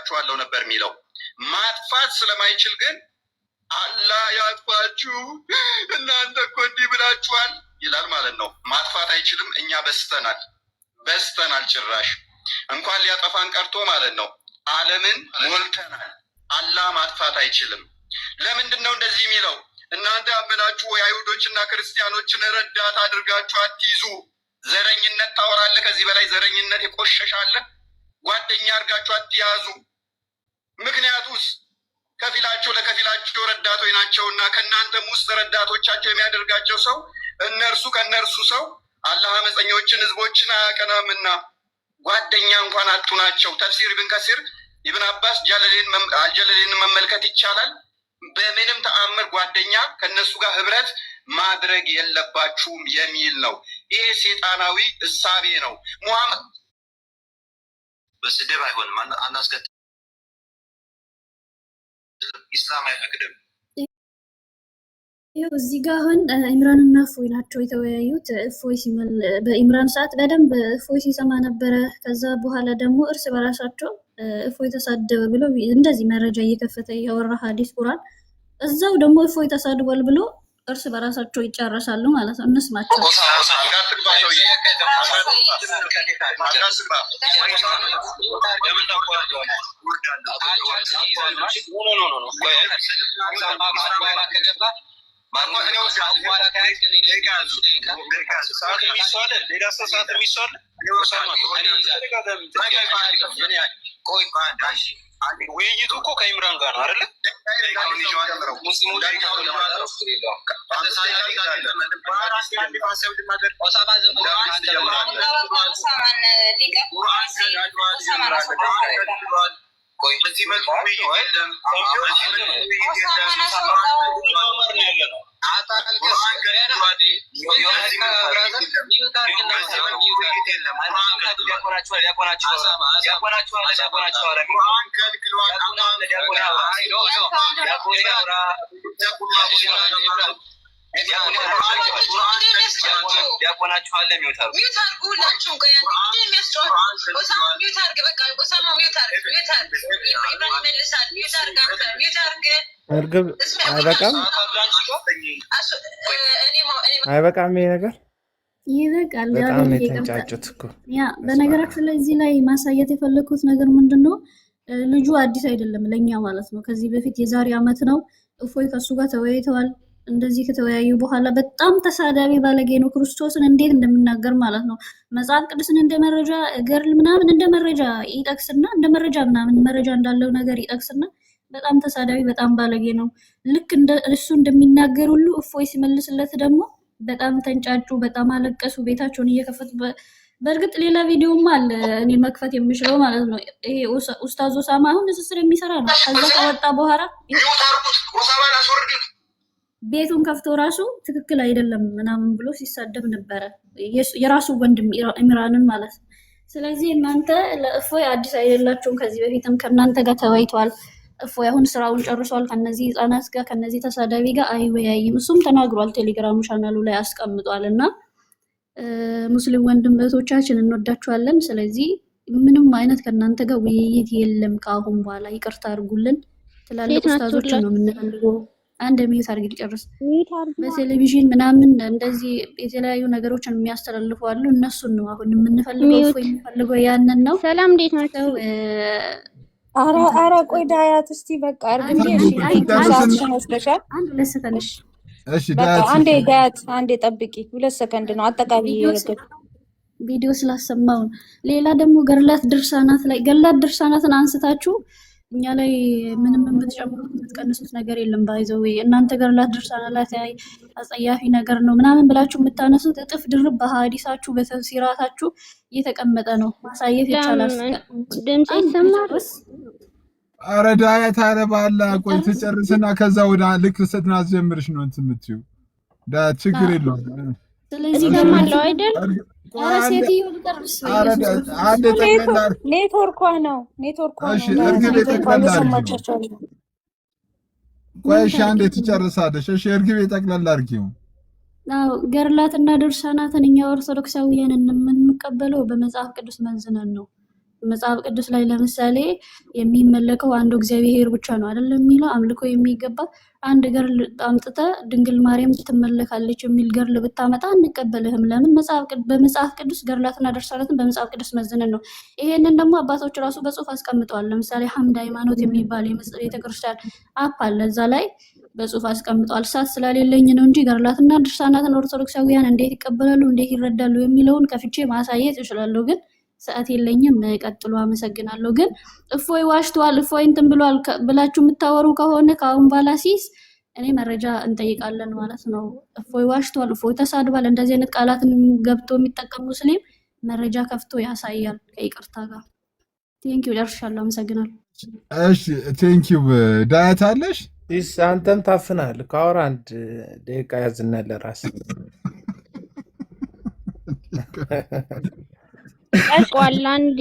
አጠፋችኋለሁ ነበር የሚለው። ማጥፋት ስለማይችል ግን አላህ ያጥፋችሁ እናንተ እኮ እንዲህ ብላችኋል ይላል ማለት ነው። ማጥፋት አይችልም። እኛ በስተናል ጭራሽ እንኳን ሊያጠፋን ቀርቶ ማለት ነው ዓለምን ሞልተናል። አላህ ማጥፋት አይችልም። ለምንድን ነው እንደዚህ የሚለው? እናንተ ያመናችሁ ወይ አይሁዶችና ክርስቲያኖችን ረዳት አድርጋችሁ አትይዙ። ዘረኝነት ታወራለህ። ከዚህ በላይ ዘረኝነት የቆሸሻለ። ጓደኛ አድርጋችሁ አትያዙ። ምክንያቱስ ከፊላቸው ለከፊላቸው ረዳቶች ናቸውና ከእናንተም ውስጥ ረዳቶቻቸው የሚያደርጋቸው ሰው ከእነርሱ ሰው አላህ አመፀኞችን ህዝቦችን አያቀናምና ጓደኛ እንኳን አጡ ናቸው። ተፍሲር ኢብን ከሲር ኢብን አባስ አልጀለሌን መመልከት ይቻላል። በምንም ተአምር ጓደኛ ከነሱ ጋር ህብረት ማድረግ የለባችሁም የሚል ነው። ይሄ ሴጣናዊ እሳቤ ነው። ሙሐመድ በስድብ አይሆንም። አናስከትልም። ኢስላም አይፈቅድም። ይኸው እዚህ ጋር አሁን ኢምራንና እፎይ ናቸው የተወያዩት። እፎይ በኢምራን ሰዓት በደንብ እፎይ ሲሰማ ነበረ። ከዛ በኋላ ደግሞ እርስ በራሳቸው እፎይ ተሳደበ ብለው እንደዚህ መረጃ እየከፈተ ያወራ ሐዲስ ቁርአን፣ እዛው ደግሞ እፎይ ተሳድቧል ብሎ እርስ በራሳቸው ይጨርሳሉ ማለት ነው። እንስማቸው። ውይይቱ እኮ ከኢምራን ጋር ነው አይደለ? እርግብ አይበቃም ይሄ ነገር ይበቃል። በጣም የተንጫጩት እኮ ያ በነገራችን ላይ እዚህ ላይ ማሳየት የፈለኩት ነገር ምንድነው፣ ልጁ አዲስ አይደለም ለኛ ማለት ነው። ከዚህ በፊት የዛሬ አመት ነው እፎይ ከሱ ጋር ተወያይተዋል። እንደዚህ ከተወያዩ በኋላ በጣም ተሳዳቢ ባለጌ ነው። ክርስቶስን እንዴት እንደሚናገር ማለት ነው። መጽሐፍ ቅዱስን እንደ መረጃ ገርል ምናምን እንደ መረጃ ይጠቅስና እንደ መረጃ ምናምን መረጃ እንዳለው ነገር ይጠቅስና በጣም ተሳዳቢ በጣም ባለጌ ነው። ልክ እሱ እንደሚናገር ሁሉ እፎይ ሲመልስለት ደግሞ በጣም ተንጫጩ፣ በጣም አለቀሱ፣ ቤታቸውን እየከፈቱ። በእርግጥ ሌላ ቪዲዮም አለ እኔ መክፈት የምችለው ማለት ነው። ይሄ ኡስታዝ ኦሳማ አሁን ንስስር የሚሰራ ነው። ከዛ ከወጣ በኋላ ቤቱን ከፍቶ ራሱ ትክክል አይደለም ምናምን ብሎ ሲሳደብ ነበረ፣ የራሱ ወንድም ኢምራንን ማለት ነው። ስለዚህ እናንተ ለእፎይ አዲስ አይደላችሁም። ከዚህ በፊትም ከእናንተ ጋር ተወያይተዋል። እፎይ አሁን ስራውን ጨርሷል። ከነዚህ ህጻናት ጋር ከነዚህ ተሳዳቢ ጋር አይወያይም። እሱም ተናግሯል፣ ቴሌግራም ቻናሉ ላይ አስቀምጧል። እና ሙስሊም ወንድም እህቶቻችን እንወዳችኋለን። ስለዚህ ምንም አይነት ከእናንተ ጋር ውይይት የለም ከአሁን በኋላ። ይቅርታ አድርጉልን። ትላልቅ ኡስታዞች ነው የምንፈልገው። አንድ ሚዩት አድርግ ጨርስ። በቴሌቪዥን ምናምን እንደዚህ የተለያዩ ነገሮችን የሚያስተላልፉ አሉ። እነሱን ነው አሁን የምንፈልገው። እፎይ የሚፈልገው ያንን ነው። ሰላም እንዴት ናችሁ? አረ ቆይ ዳያት እስቲ በቃ አርግኝ። እሺ አንዴ ዳያት አንዴ ጠብቂ፣ 2 ሰከንድ ነው አጠቃላይ ቪዲዮ ስላሰማው። ሌላ ደግሞ ገርላት ድርሳናትን አንስታችሁ እኛ ላይ ምንም የምትጨምሩት የምትቀንሱት ነገር የለም። ባይዘው እናንተ ገርላት ድርሳናት ላይ አጸያፊ ነገር ነው ምናምን ብላችሁ የምታነሱት እጥፍ ድርብ በሐዲሳችሁ በተፍሲራታችሁ እየተቀመጠ ነው። ማሳየት ይቻላል። ድምጽ ይሰማል። ኧረ ዳያት አረ ባላ ቆይ ትጨርስና ከዛ ወደ ልክ ስትናስጀምርሽ ነው እንትን የምትይው። ዳያት ችግር የለውም። ስለዚህ ለማለው አይደል ኔትወርኳ ነው። እሺ እርግቤ ጠቅላላ አድርጊው። ቆይ እሺ አንዴ ትጨርሳለሽ። እሺ እርግቤ ጠቅላላ አድርጊው። አዎ ገርላትና ድርሳናትን እኛ ኦርቶዶክሳውያን የምንቀበለው በመጽሐፍ ቅዱስ መዝነን ነው። መጽሐፍ ቅዱስ ላይ ለምሳሌ የሚመለከው አንዱ እግዚአብሔር ብቻ ነው አይደለም የሚለው አምልኮ የሚገባ አንድ ገርል አምጥተ ድንግል ማርያም ትመለካለች የሚል ገርል ብታመጣ አንቀበልህም። ለምን? በመጽሐፍ ቅዱስ ገርላትና ድርሳናትን በመጽሐፍ ቅዱስ መዝነን ነው። ይሄንን ደግሞ አባቶች ራሱ በጽሁፍ አስቀምጠዋል። ለምሳሌ ሐምድ ሃይማኖት የሚባል ቤተክርስቲያን አፕ አለ። እዛ ላይ በጽሁፍ አስቀምጠዋል። ሰዓት ስለሌለኝ ነው እንጂ ገርላትና ድርሳናትን ኦርቶዶክሳውያን እንዴት ይቀበላሉ፣ እንዴት ይረዳሉ የሚለውን ከፍቼ ማሳየት እችላለሁ፣ ግን ሰዓት የለኝም። ቀጥሎ አመሰግናለሁ። ግን እፎይ ዋሽቷል፣ እፎይ እንትን ብሏል ብላችሁ የምታወሩ ከሆነ ከአሁን በኋላ እኔ መረጃ እንጠይቃለን ማለት ነው። እፎይ ዋሽቷል፣ እፎይ ተሳድቧል፣ እንደዚህ አይነት ቃላትን ገብቶ የሚጠቀም ሙስሊም መረጃ ከፍቶ ያሳያል። ከይቅርታ ጋር ቴንኪው፣ ደርሻለሁ። አመሰግናለሁ። እሺ ቴንኪው። ዳያት አለሽ? አንተም ታፍናል። ከአውራ አንድ ደቂቃ ያዝና ለራስ ቀርቋል አንድ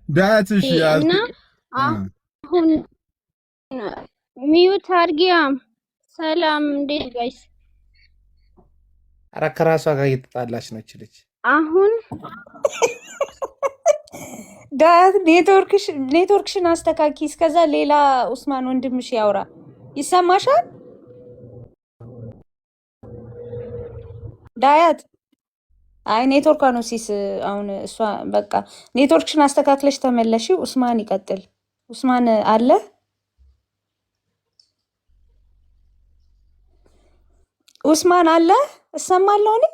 ዳያትሽ ያዝ እና አሁን ሚዩት አድርጊያም። ሰላም እንዴት ጋይስ? ኧረ ከራሷ ጋር እየተጣላች ነው ልጅ። አሁን ዳያት ኔትወርክሽን አስተካኪ። እስከዛ ሌላ ኡስማን ወንድምሽ ያውራ። ይሰማሻል ዳያት? አይ ኔትወርኳ ነው አሁን እሷ በቃ ኔትወርክሽን አስተካክለሽ ተመለሺ። ኡስማን ይቀጥል። ኡስማን አለ? ኡስማን አለ? እሰማለሁ እኔ።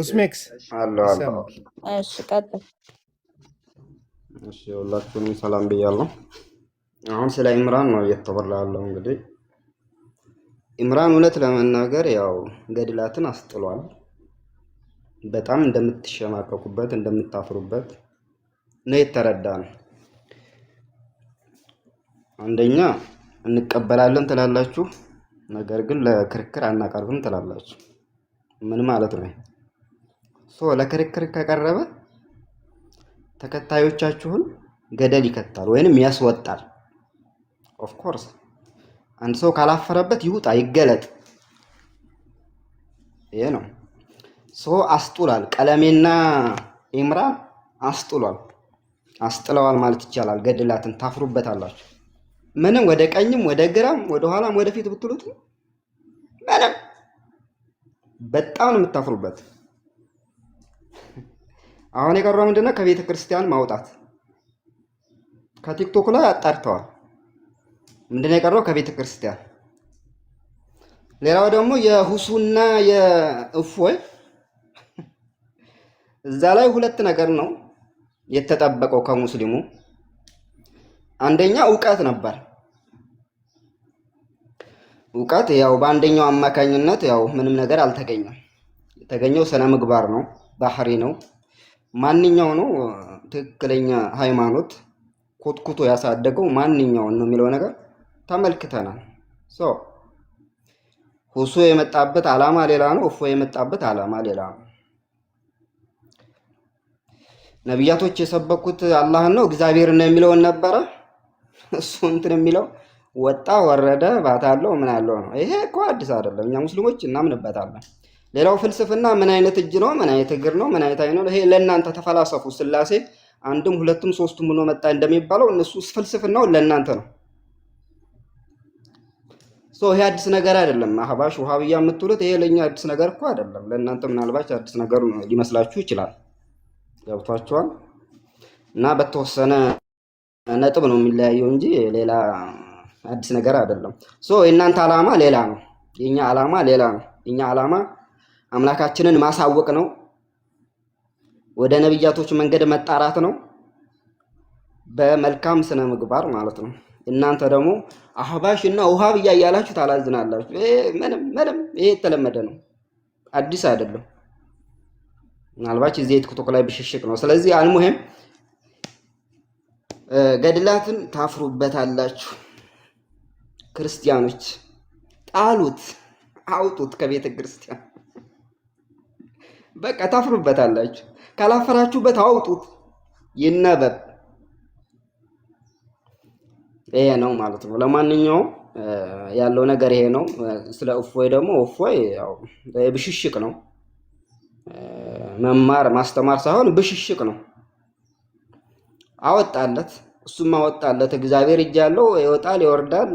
ኡስሜክስ አለው። እሺ ቀጥል። እሺ ሁላችሁንም ሰላም ብያለሁ። አሁን ስለ ኢምራን ነው እየተወራ ያለው። እንግዲህ ኢምራን እውነት ለመናገር ያው ገድላትን አስጥሏል። በጣም እንደምትሸማቀቁበት እንደምታፍሩበት ነው የተረዳነው። አንደኛ እንቀበላለን ትላላችሁ፣ ነገር ግን ለክርክር አናቀርብም ትላላችሁ። ምን ማለት ነው? ለክርክር ከቀረበ ተከታዮቻችሁን ገደል ይከታል ወይንም ያስወጣል። ኦፍ ኮርስ አንድ ሰው ካላፈረበት ይውጣ ይገለጥ። ይሄ ነው። አስጥሏል። ቀለሜና ኢምራን አስጥለዋል ማለት ይቻላል። ገድላትን ታፍሩበታላችሁ። ምንም ወደ ቀኝም ወደ ግራም ወደ ኋላም ወደፊት ብትሉት ምንም በጣም ነው የምታፍሩበት። አሁን የቀረው ምንድነው? ከቤተ ክርስቲያን ማውጣት። ከቲክቶክ ላይ አጣርተዋል። ምንድነው የቀረው? ከቤተ ክርስቲያን። ሌላው ደግሞ የሁሱና የእፎይ እዛ ላይ ሁለት ነገር ነው የተጠበቀው ከሙስሊሙ። አንደኛ እውቀት ነበር። እውቀት ያው በአንደኛው አማካኝነት ያው ምንም ነገር አልተገኘም። የተገኘው ስነ ምግባር ነው፣ ባህሪ ነው። ማንኛው ነው ትክክለኛ ሃይማኖት ኮትኩቶ ያሳደገው ማንኛውን ነው የሚለው ነገር ተመልክተናል። ሁሱ የመጣበት ዓላማ ሌላ ነው፣ እፎይ የመጣበት ዓላማ ሌላ ነው። ነቢያቶች የሰበኩት አላህን ነው እግዚአብሔርን ነው የሚለውን ነበረ። እሱ እንትን የሚለው ወጣ ወረደ ባታለው ምን አለው ነው። ይሄ እኮ አዲስ አይደለም፣ እኛ ሙስሊሞች እናምንበታለን። ሌላው ፍልስፍና ምን አይነት እጅ ነው፣ ምን አይነት እግር ነው፣ ምን አይነት አይን ነው፣ ይሄ ለእናንተ ተፈላሰፉ። ስላሴ አንድም ሁለቱም ሶስቱም ሆኖ መጣ እንደሚባለው እነሱ ፍልስፍናው ለእናንተ ነው። ይሄ አዲስ ነገር አይደለም። አህባሽ ውሃብያ የምትሉት ይሄ ለኛ አዲስ ነገር እኮ አይደለም። ለእናንተ ምናልባት አዲስ ነገር ሊመስላችሁ ይችላል። ገብቷችኋል? እና በተወሰነ ነጥብ ነው የሚለያየው እንጂ ሌላ አዲስ ነገር አይደለም። የእናንተ ዓላማ ሌላ ነው፣ የኛ ዓላማ ሌላ ነው። የኛ ዓላማ አምላካችንን ማሳወቅ ነው፣ ወደ ነብያቶች መንገድ መጣራት ነው፣ በመልካም ስነ ምግባር ማለት ነው። እናንተ ደግሞ አህባሽ እና ውሃብያ እያላችሁ ታላዝናላችሁ። ምንም ይሄ የተለመደ ነው፣ አዲስ አይደለም። ምናልባት እዚህ ቲክቶክ ላይ ብሽሽቅ ነው። ስለዚህ አልሙሂም ገድላትን ታፍሩበታላችሁ። ክርስቲያኖች ጣሉት፣ አውጡት ከቤተ ክርስቲያን። በቃ ታፍሩበታላችሁ። ካላፈራችሁበት አውጡት፣ ይነበብ። ይሄ ነው ማለት ነው። ለማንኛውም ያለው ነገር ይሄ ነው። ስለ እፎይ ደግሞ እፎይ ያው ብሽሽቅ ነው፣ መማር ማስተማር ሳይሆን ብሽሽቅ ነው። አወጣለት። እሱም አወጣለት። እግዚአብሔር እጅ ያለው ይወጣል ይወርዳል፣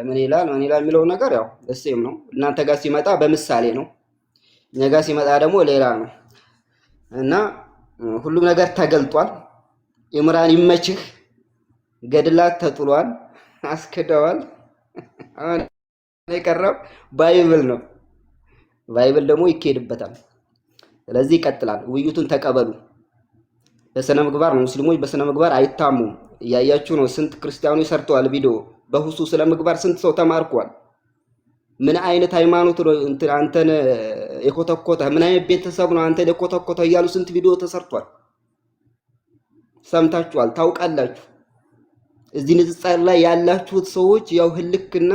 ምን ይላል የሚለው ነገር ያው ደሴም ነው። እናንተ ጋር ሲመጣ በምሳሌ ነው፣ እኛ ጋር ሲመጣ ደግሞ ሌላ ነው እና ሁሉም ነገር ተገልጧል። ኢምራን ይመችህ። ገድላት ተጥሏል፣ አስክደዋል። አሁን የቀረው ባይብል ነው። ባይብል ደግሞ ይካሄድበታል። ስለዚህ ይቀጥላል። ውይይቱን ተቀበሉ። በስነ ምግባር ነው። ሙስሊሞች በስነ ምግባር አይታሙም። እያያችሁ ነው። ስንት ክርስቲያኖች ሰርተዋል ቪዲዮ በሁሱ ስለ ምግባር ስንት ሰው ተማርኳል። ምን አይነት ሃይማኖት ነው አንተን የኮተኮተ? ምን አይነት ቤተሰብ ነው አንተን የኮተኮተ? እያሉ ስንት ቪዲዮ ተሰርቷል። ሰምታችኋል፣ ታውቃላችሁ። እዚህ ንጽጽር ላይ ያላችሁት ሰዎች ያው ህልክና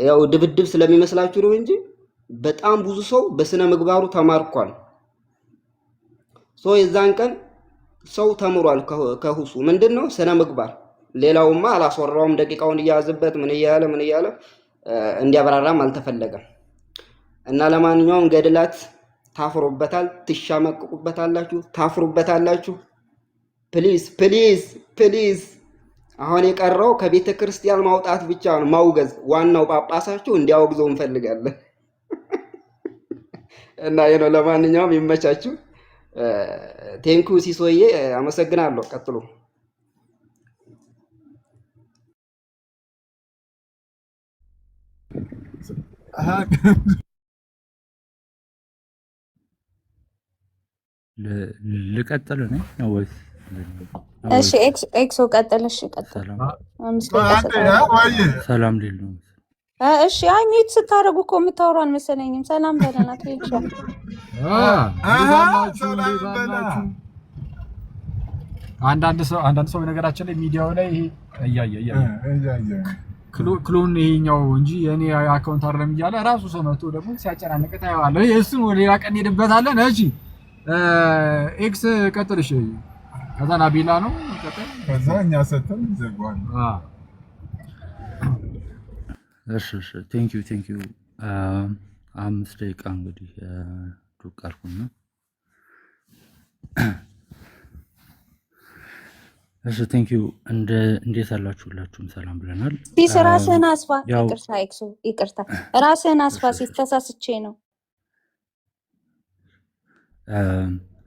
ያው ድብድብ ስለሚመስላችሁ ነው እንጂ በጣም ብዙ ሰው በስነ ምግባሩ ተማርኳል። የዛን ቀን ሰው ተምሯል ከሁሱ ምንድነው ስነ ምግባር። ሌላውማ አላስወራውም። ደቂቃውን እያያዝበት ምን እያለ እንዲያበራራም አልተፈለገም። እና ለማንኛውም ገድላት ታፍሩበታል፣ ትሻመቅቁበታላችሁ፣ ታፍሩበታላችሁ። ፕሊዝ ፕሊዝ ፕሊዝ። አሁን የቀረው ከቤተ ክርስቲያን ማውጣት ብቻ ነው፣ ማውገዝ። ዋናው ጳጳሳችሁ እንዲያወግዘው እንፈልጋለን። እና ይሄ ነው። ለማንኛውም ይመቻችሁ። ቴንኩ ሲሶዬ፣ አመሰግናለሁ። ቀጥሉ። ልቀጥል ነው ወይስ? እሺ ኤክሶ ቀጥል። እሺ ቀጥል። ሰላም ሊል ነው። እሺ አይ ሚዩት ስታደርጉ እኮ የምታወሩ አልመሰለኝም። ሰላም በለናት። አንዳንድ ሰው በነገራችን ላይ ሚዲያው ላይ ይሄ እያየ ክሎን ይሄኛው እንጂ የኔ አካውንት አይደለም እያለ ራሱ ሰው መጥቶ ደግሞ ሲያጨናንቅ ታየዋለህ። እሱን ወደ ሌላ ቀን እንሄድበታለን። እሺ ኤክስ ቀጥል። እሺ ከዛ ናቢላ ነው ቀጥል። ከዛ እኛ ሰተን ዘጓል። እሺ ቴንክ ዩ 5 ደቂቃ እንግዲህ ዱቅ አልኩና እሺ ቴንክ ዩ። እንዴት አላችሁ? ሁላችሁም ሰላም ብለናል። ቢስ ራስህን አስፋ። ይቅርታ ራስህን አስፋ። ሲተሳስቼ ነው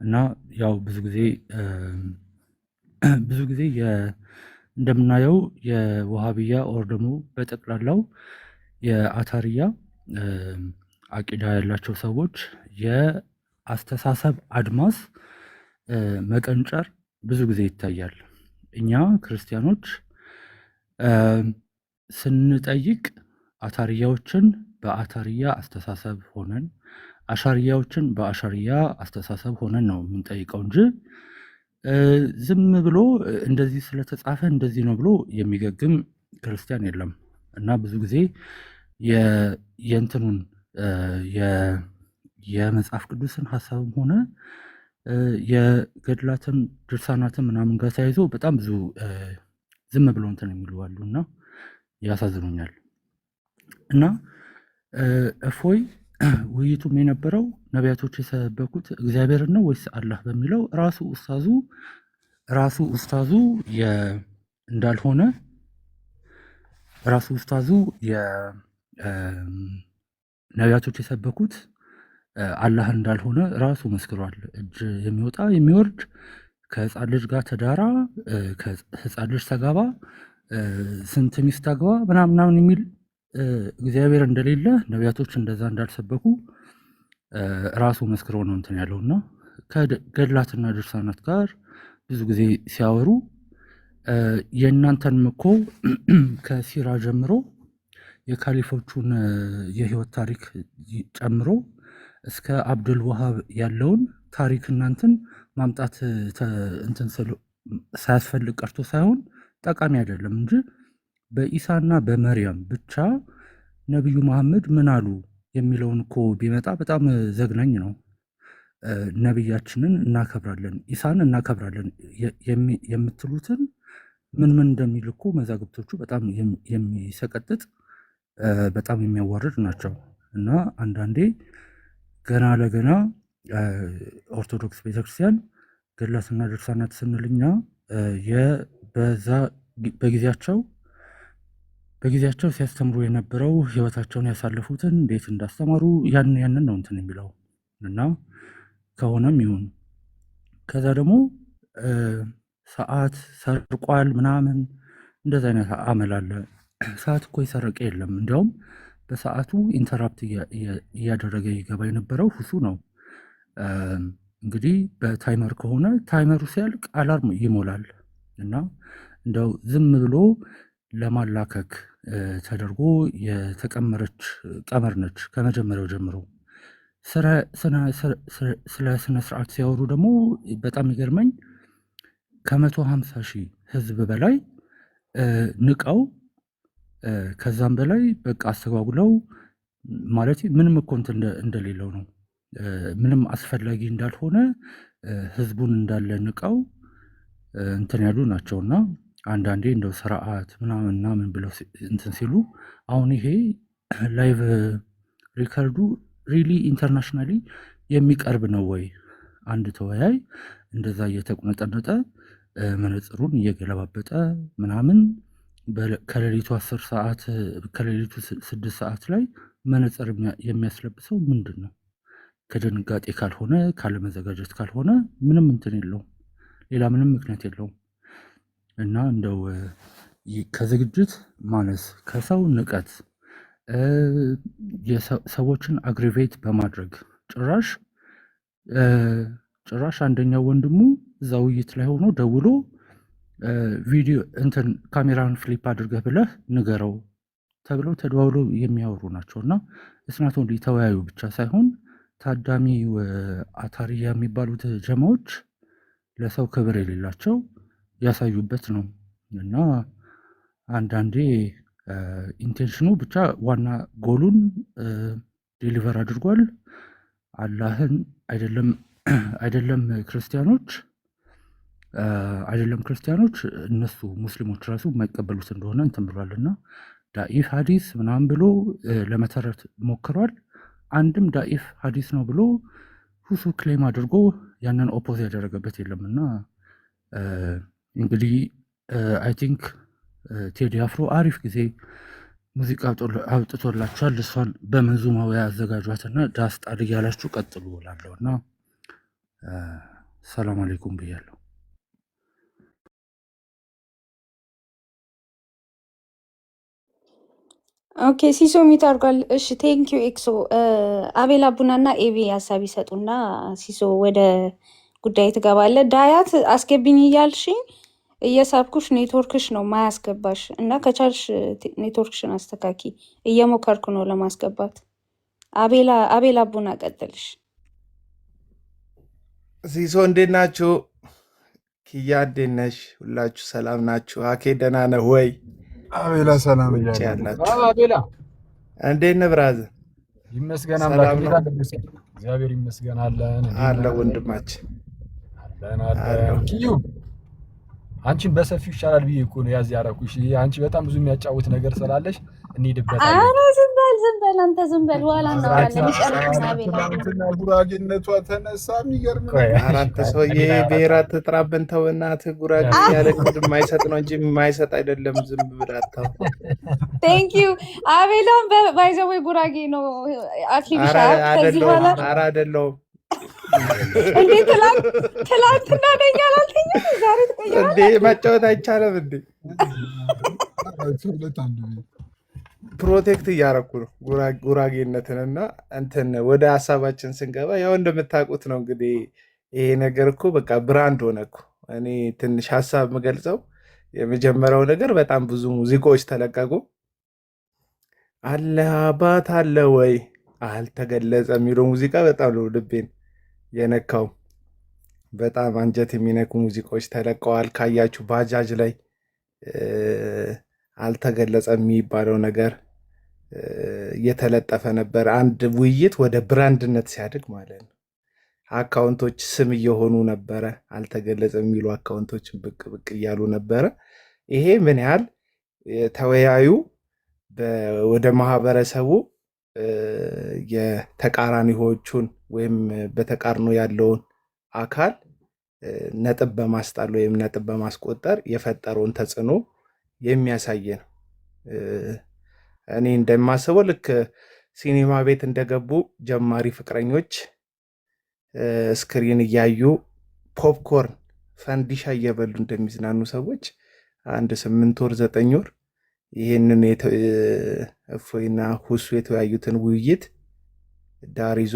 እና ያው ብዙ ጊዜ እንደምናየው የወሃቢያ ኦር ደግሞ በጠቅላላው የአታሪያ አቂዳ ያላቸው ሰዎች የአስተሳሰብ አድማስ መቀንጨር ብዙ ጊዜ ይታያል። እኛ ክርስቲያኖች ስንጠይቅ አታሪያዎችን በአታሪያ አስተሳሰብ ሆነን አሻሪያዎችን በአሻሪያ አስተሳሰብ ሆነን ነው የምንጠይቀው እንጂ ዝም ብሎ እንደዚህ ስለተጻፈ እንደዚህ ነው ብሎ የሚገግም ክርስቲያን የለም። እና ብዙ ጊዜ የእንትኑን የመጽሐፍ ቅዱስን ሀሳብም ሆነ የገድላትን ድርሳናትን ምናምን ጋር ተያይዞ በጣም ብዙ ዝም ብሎ እንትን የሚሉ አሉ እና ያሳዝኑኛል። እና እፎይ ውይይቱም የነበረው ነቢያቶች የሰበኩት እግዚአብሔርን ነው ወይስ አላህ በሚለው ራሱ ኡስታዙ እንዳልሆነ ራሱ ኡስታዙ ነቢያቶች የሰበኩት አላህ እንዳልሆነ ራሱ መስክሯል። እጅ የሚወጣ የሚወርድ ከህፃን ልጅ ጋር ተዳራ፣ ከህፃን ልጅ ተጋባ፣ ስንት ሚስት አግባ ምናምን የሚል እግዚአብሔር እንደሌለ ነቢያቶች እንደዛ እንዳልሰበኩ ራሱ መስክሮ ነው እንትን ያለውና ከገድላትና ድርሳናት ጋር ብዙ ጊዜ ሲያወሩ የእናንተን እኮ ከሲራ ጀምሮ የካሊፎቹን የህይወት ታሪክ ጨምሮ እስከ አብዱል ወሃብ ያለውን ታሪክ እናንተን ማምጣት እንትን ሳያስፈልግ ቀርቶ ሳይሆን ጠቃሚ አይደለም እንጂ በኢሳና በመርያም ብቻ ነቢዩ መሐመድ ምን አሉ የሚለውን እኮ ቢመጣ በጣም ዘግናኝ ነው። ነቢያችንን እናከብራለን፣ ኢሳን እናከብራለን የምትሉትን ምን እንደሚል እኮ መዛግብቶቹ በጣም የሚሰቀጥጥ በጣም የሚያዋርድ ናቸው። እና አንዳንዴ ገና ለገና ኦርቶዶክስ ቤተክርስቲያን ገድላትና ድርሳናት ስንል እኛ በዛ በጊዜያቸው ሲያስተምሩ የነበረው ህይወታቸውን ያሳለፉትን እንዴት እንዳስተማሩ ያንን ነው እንትን የሚለው እና ከሆነም ይሁን ከዛ ደግሞ ሰዓት ሰርቋል ምናምን እንደዛ አይነት አመል አለ። ሰዓት እኮ የሰረቀ የለም። እንዲያውም በሰዓቱ ኢንተራፕት እያደረገ ይገባ የነበረው ሁሱ ነው። እንግዲህ በታይመር ከሆነ ታይመሩ ሲያልቅ አላርም ይሞላል እና እንደው ዝም ብሎ ለማላከክ ተደርጎ የተቀመረች ቀመር ነች ከመጀመሪያው ጀምሮ። ስለ ስነ ስርዓት ሲያወሩ ደግሞ በጣም ይገርመኝ ከ150,000 ህዝብ በላይ ንቀው ከዛም በላይ በቃ አስተጓጉለው ማለት ምንም እኮ እንትን እንደሌለው ነው ምንም አስፈላጊ እንዳልሆነ ህዝቡን እንዳለ ንቀው እንትን ያሉ ናቸውና አንዳንዴ እንደው ስርዓት ምናምን ብለው እንትን ሲሉ አሁን ይሄ ላይቭ ሪከርዱ ሪሊ ኢንተርናሽናሊ የሚቀርብ ነው ወይ? አንድ ተወያይ እንደዛ እየተቁነጠነጠ መነጽሩን እየገለባበጠ ምናምን ከሌሊቱ 10 ሰዓት ከሌሊቱ 6 ሰዓት ላይ መነጽር የሚያስለብሰው ምንድን ነው? ከድንጋጤ ካልሆነ ካለመዘጋጀት ካልሆነ ምንም እንትን የለውም፣ ሌላ ምንም ምክንያት የለውም። እና እንደው ከዝግጅት ማነስ ከሰው ንቀት ሰዎችን አግሪቬት በማድረግ ጭራሽ አንደኛው ወንድሙ እዛ ውይይት ላይ ሆኖ ደውሎ ቪዲዮ እንትን ካሜራን ፍሊፕ አድርገህ ብለህ ንገረው ተብለው ተደዋውለው የሚያወሩ ናቸው። እና እስናት ወንድ ተወያዩ ብቻ ሳይሆን ታዳሚ አታሪያ የሚባሉት ጀማዎች ለሰው ክብር የሌላቸው ያሳዩበት ነው። እና አንዳንዴ ኢንቴንሽኑ ብቻ ዋና ጎሉን ዴሊቨር አድርጓል። አላህን አይደለም ክርስቲያኖች እነሱ ሙስሊሞች ራሱ የማይቀበሉት እንደሆነ እንትን ብሏልና ዳኢፍ ሀዲስ ምናምን ብሎ ለመተረት ሞክሯል። አንድም ዳኢፍ ሀዲስ ነው ብሎ ሁሱ ክሌም አድርጎ ያንን ኦፖዝ ያደረገበት የለምና እንግዲህ አይ ቲንክ ቴዲ አፍሮ አሪፍ ጊዜ ሙዚቃ አውጥቶላችኋል። እሷን በመንዙማው ያዘጋጇትና ዳስ ጣል እያላችሁ ቀጥሉ እላለሁና ሰላም አለይኩም ብያለሁ። ኦኬ ሲሶ ሚት አድርጓል። እሺ ቴንኪዩ ኤክሶ። አቤላ ቡናና ኤቢ ሀሳብ ይሰጡና ሲሶ ወደ ጉዳይ ትገባለ። ዳያት አስገቢኝ እያልሽኝ እየሳብኩሽ ኔትወርክሽ ነው ማያስገባሽ እና ከቻልሽ ኔትወርክሽን አስተካኪ። እየሞከርኩ ነው ለማስገባት። አቤላ ቡና ቀጥልሽ። ሲሶ እንዴት ናችሁ? ኪያ እንዴት ነሽ? ሁላችሁ ሰላም ናችሁ? አኬ ደህና ነህ ወይ? አቤላ ሰላም ውጭ እያለ ያላችሁ አቤላ እንዴት ነህ ብራዘ? ይመስገን ሰላም አምላክ። ነው? እንዴት አለ? እግዚአብሔር ይመስገን አለን። እንዴት አለ ነህ? ወንድማችን አለን አለው። ኪዩ አንቺን በሰፊው ይሻላል ብዬ እኮ ነው ያዝ ያደረኩሽ። አንቺ በጣም ብዙ የሚያጫውት ነገር ስላለሽ እንሄድበታለን። አረ ዝም በል አንተ ዝም በል፣ በኋላ እናወራለን። ይጨርስ አቤላ። ትናንትና ጉራጌነቷ ተነሳ። የሚገርም ቆይ ነገር። አራንተ ሰውዬ ብሔር አትጥራብን ተው። እናትህ ጉራጌ ያለ ክብር የማይሰጥ ነው እንጂ የማይሰጥ አይደለም። ዝም ብለህ አታው። ቴንኪዩ አቤላም ባይዘወይ ጉራጌ ነው። አትሊሻ ከዚህ በኋላ ኧረ አይደለሁም እንዴ ትላንትና ነኝ አላልከኝም? ዛሬ ትቆያለህ እንዴ መጫወት አይቻልም እንዴ? ሁለት አንድ ቤት ፕሮቴክት እያረኩ ነው ጉራጌነትን እና እንትን ወደ ሀሳባችን ስንገባ ያው እንደምታውቁት ነው እንግዲህ ይሄ ነገር እኮ በቃ ብራንድ ሆነ እኮ። እኔ ትንሽ ሀሳብ የምገልጸው የመጀመሪያው ነገር በጣም ብዙ ሙዚቃዎች ተለቀቁ። አለ አባት አለ ወይ አልተገለጸ የሚለው ሙዚቃ በጣም ነው ልቤን የነካው። በጣም አንጀት የሚነኩ ሙዚቃዎች ተለቀዋል። ካያችሁ ባጃጅ ላይ አልተገለጸ የሚባለው ነገር እየተለጠፈ ነበር። አንድ ውይይት ወደ ብራንድነት ሲያድግ ማለት ነው። አካውንቶች ስም እየሆኑ ነበረ። አልተገለጸ የሚሉ አካውንቶች ብቅ ብቅ እያሉ ነበረ። ይሄ ምን ያህል ተወያዩ ወደ ማህበረሰቡ የተቃራኒዎቹን ወይም በተቃርኖ ያለውን አካል ነጥብ በማስጣል ወይም ነጥብ በማስቆጠር የፈጠረውን ተጽዕኖ የሚያሳይ ነው። እኔ እንደማስበው ልክ ሲኒማ ቤት እንደገቡ ጀማሪ ፍቅረኞች ስክሪን እያዩ ፖፕኮርን ፈንዲሻ እየበሉ እንደሚዝናኑ ሰዎች አንድ 8 ወር 9 ወር ይህንን እፎይና ሁሱ የተወያዩትን ውይይት ዳር ይዞ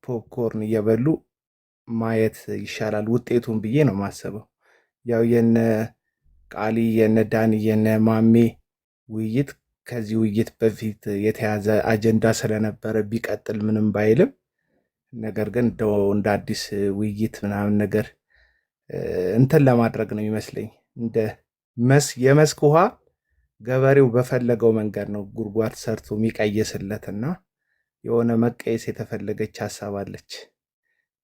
ፖፕኮርን እየበሉ ማየት ይሻላል ውጤቱን ብዬ ነው ማሰበው። ያው የነ ቃሊ የነ ዳኒ የነ ማሜ ውይይት ከዚህ ውይይት በፊት የተያዘ አጀንዳ ስለነበረ ቢቀጥል ምንም ባይልም፣ ነገር ግን እንደ አዲስ ውይይት ምናምን ነገር እንትን ለማድረግ ነው ይመስለኝ። እንደ የመስክ ውሃ ገበሬው በፈለገው መንገድ ነው ጉድጓድ ሰርቶ የሚቀየስለትና የሆነ መቀየስ የተፈለገች ሀሳብ አለች።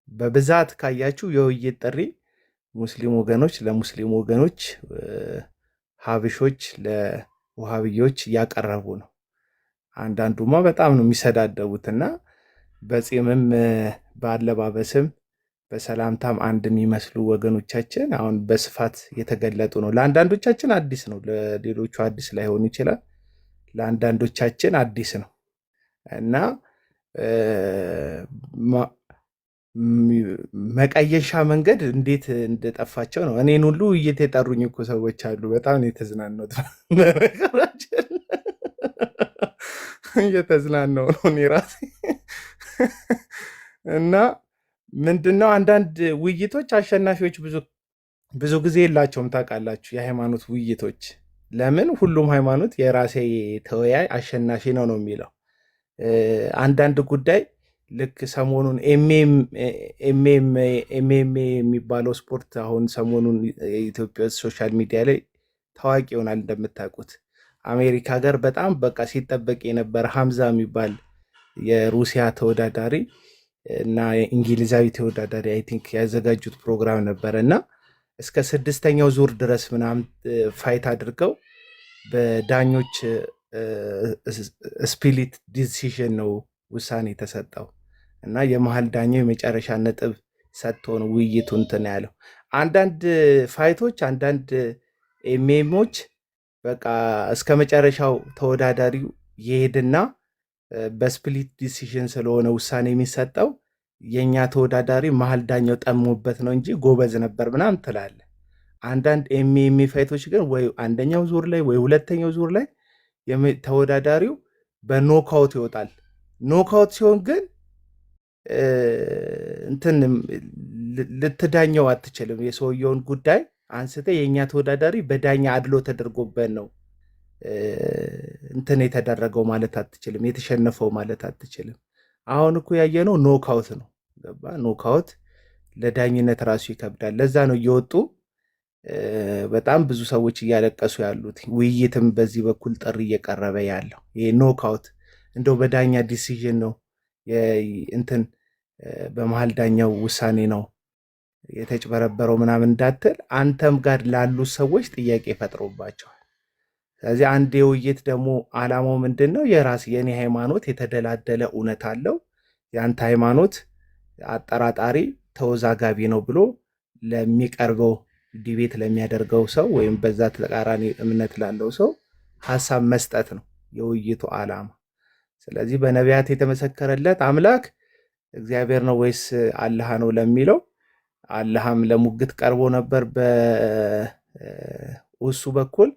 በብዛት ካያችሁ የውይይት ጥሪ ሙስሊም ወገኖች ለሙስሊም ወገኖች፣ ሀብሾች ለውሃብዮች እያቀረቡ ነው። አንዳንዱማ በጣም ነው የሚሰዳደቡትና በጺምም በአለባበስም በሰላምታም አንድ የሚመስሉ ወገኖቻችን አሁን በስፋት የተገለጡ ነው። ለአንዳንዶቻችን አዲስ ነው፣ ለሌሎቹ አዲስ ላይሆን ይችላል። ለአንዳንዶቻችን አዲስ ነው እና መቀየሻ መንገድ እንዴት እንደጠፋቸው ነው። እኔን ሁሉ እየተጠሩኝ እኮ ሰዎች አሉ። በጣም ነው የተዝናናሁት። በነገራችን እየተዝናናሁ ነው እኔ ራሴ እና ምንድነው አንዳንድ ውይይቶች አሸናፊዎች ብዙ ጊዜ የላቸውም ታውቃላችሁ። የሃይማኖት ውይይቶች ለምን ሁሉም ሃይማኖት የራሴ ተወያይ አሸናፊ ነው ነው የሚለው። አንዳንድ ጉዳይ ልክ ሰሞኑን ኤምኤም የሚባለው ስፖርት አሁን ሰሞኑን የኢትዮጵያ ሶሻል ሚዲያ ላይ ታዋቂ ይሆናል እንደምታውቁት። አሜሪካ ሀገር በጣም በቃ ሲጠበቅ የነበረ ሀምዛ የሚባል የሩሲያ ተወዳዳሪ እና የእንግሊዛዊ ተወዳዳሪ አይ ቲንክ ያዘጋጁት ፕሮግራም ነበረ እና እስከ 6ኛው ዙር ድረስ ምናምን ፋይት አድርገው በዳኞች ስፕሊት ዲሲዥን ነው ውሳኔ የተሰጠው እና የመሀል ዳኛው የመጨረሻ ነጥብ ሰጥቶ ነው ውይይቱ እንትን ያለው። አንዳንድ ፋይቶች አንዳንድ ኤምኤሞች በቃ እስከ መጨረሻው ተወዳዳሪው ይሄድና በስፕሊት ዲሲዥን ስለሆነ ውሳኔ የሚሰጠው የኛ ተወዳዳሪ መሀል ዳኛው ጠሞበት ነው እንጂ ጎበዝ ነበር ምናምን ትላለ። አንዳንድ ኤምኤም ፋይቶች ግን ወይ አንደኛው ዙር ላይ ወይ ሁለተኛው ዙር ላይ ተወዳዳሪው በኖካውት ይወጣል። ኖካውት ሲሆን ግን እንትን ልትዳኘው አትችልም። የሰውየውን ጉዳይ አንስተ የኛ ተወዳዳሪ በዳኛ አድሎ ተደርጎበት ነው እንትን የተደረገው ማለት አትችልም። የተሸነፈው ማለት አትችልም። አሁን እኮ ያየነው ኖካውት ነው። ገባ? ኖካውት ለዳኝነት ራሱ ይከብዳል። ለዛ ነው እየወጡ በጣም ብዙ ሰዎች እያለቀሱ ያሉት። ውይይትም በዚህ በኩል ጥሪ እየቀረበ ያለው ይሄ ኖካውት እንደው በዳኛ ዲሲዥን ነው እንትን በመሀል ዳኛው ውሳኔ ነው የተጭበረበረው ምናምን እንዳትል አንተም ጋር ላሉ ሰዎች ጥያቄ ፈጥሮባቸዋል። ስለዚህ አንድ የውይይት ደግሞ ዓላማው ምንድን ነው? የኔ ሃይማኖት የተደላደለ እውነት አለው፣ የአንተ ሃይማኖት አጠራጣሪ ተወዛጋቢ ነው ብሎ ለሚቀርበው ዲቤት ለሚያደርገው ሰው ወይም በዛ ተቃራኒ እምነት ላለው ሰው ሀሳብ መስጠት ነው የውይይቱ ዓላማ። ስለዚህ በነቢያት የተመሰከረለት አምላክ እግዚአብሔር ነው ወይስ አላህ ነው ለሚለው አላህም ለሙግት ቀርቦ ነበር በእሱ በኩል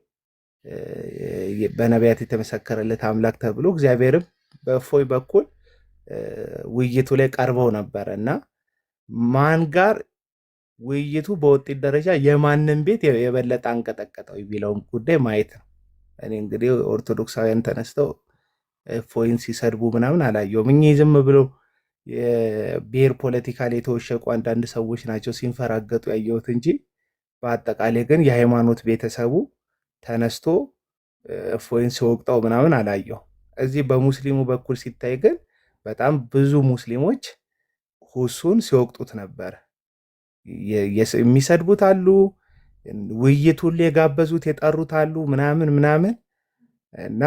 በነቢያት የተመሰከረለት አምላክ ተብሎ፣ እግዚአብሔርም በእፎይ በኩል ውይይቱ ላይ ቀርበው ነበረ እና ማን ጋር ውይይቱ በውጤት ደረጃ የማንን ቤት የበለጠ አንቀጠቀጠው የሚለውን ጉዳይ ማየት ነው። እኔ እንግዲህ ኦርቶዶክሳውያን ተነስተው እፎይን ሲሰድቡ ምናምን አላየውም። እኚህ ዝም ብለው የብሔር ፖለቲካ ላይ የተወሸቁ አንዳንድ ሰዎች ናቸው ሲንፈራገጡ ያየሁት እንጂ በአጠቃላይ ግን የሃይማኖት ቤተሰቡ ተነስቶ እፎይን ሲወቅጠው ምናምን አላየው። እዚህ በሙስሊሙ በኩል ሲታይ ግን በጣም ብዙ ሙስሊሞች ሁሱን ሲወቅጡት ነበር። የሚሰድቡት አሉ፣ ውይይቱን የጋበዙት የጠሩት አሉ ምናምን ምናምን እና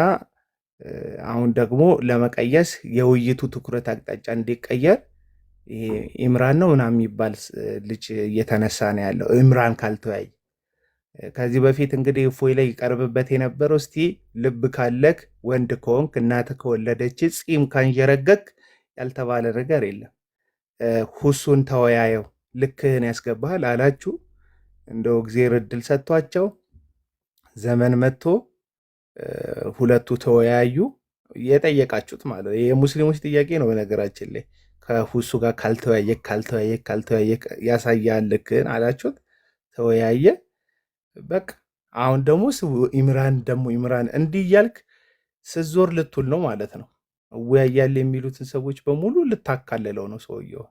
አሁን ደግሞ ለመቀየስ የውይይቱ ትኩረት አቅጣጫ እንዲቀየር ይሄ ኢምራን ነው ምናምን የሚባል ልጅ እየተነሳ ነው ያለው። ኢምራን ካልተወያየ ከዚህ በፊት እንግዲህ እፎይ ላይ ይቀርብበት የነበረው እስቲ ልብ ካለክ ወንድ ከሆንክ እናትህ ከወለደች ጺም ካንዠረገክ ያልተባለ ነገር የለም። ሁሱን ተወያየው ልክህን ያስገባሃል አላችሁ። እንደው እግዜር እድል ሰጥቷቸው ዘመን መጥቶ ሁለቱ ተወያዩ። የጠየቃችሁት ማለት ነው የሙስሊሞች ጥያቄ ነው። በነገራችን ላይ ከሁሱ ጋር ካልተወያየክ ያሳያል ልክህን አላችሁት። ተወያየ። በቃ አሁን ደግሞ ኢምራን እንዲህ እያልክ ስዞር ልትውል ነው ማለት ነው። እወያያለሁ የሚሉትን ሰዎች በሙሉ ልታካልለው ነው ሰውየው።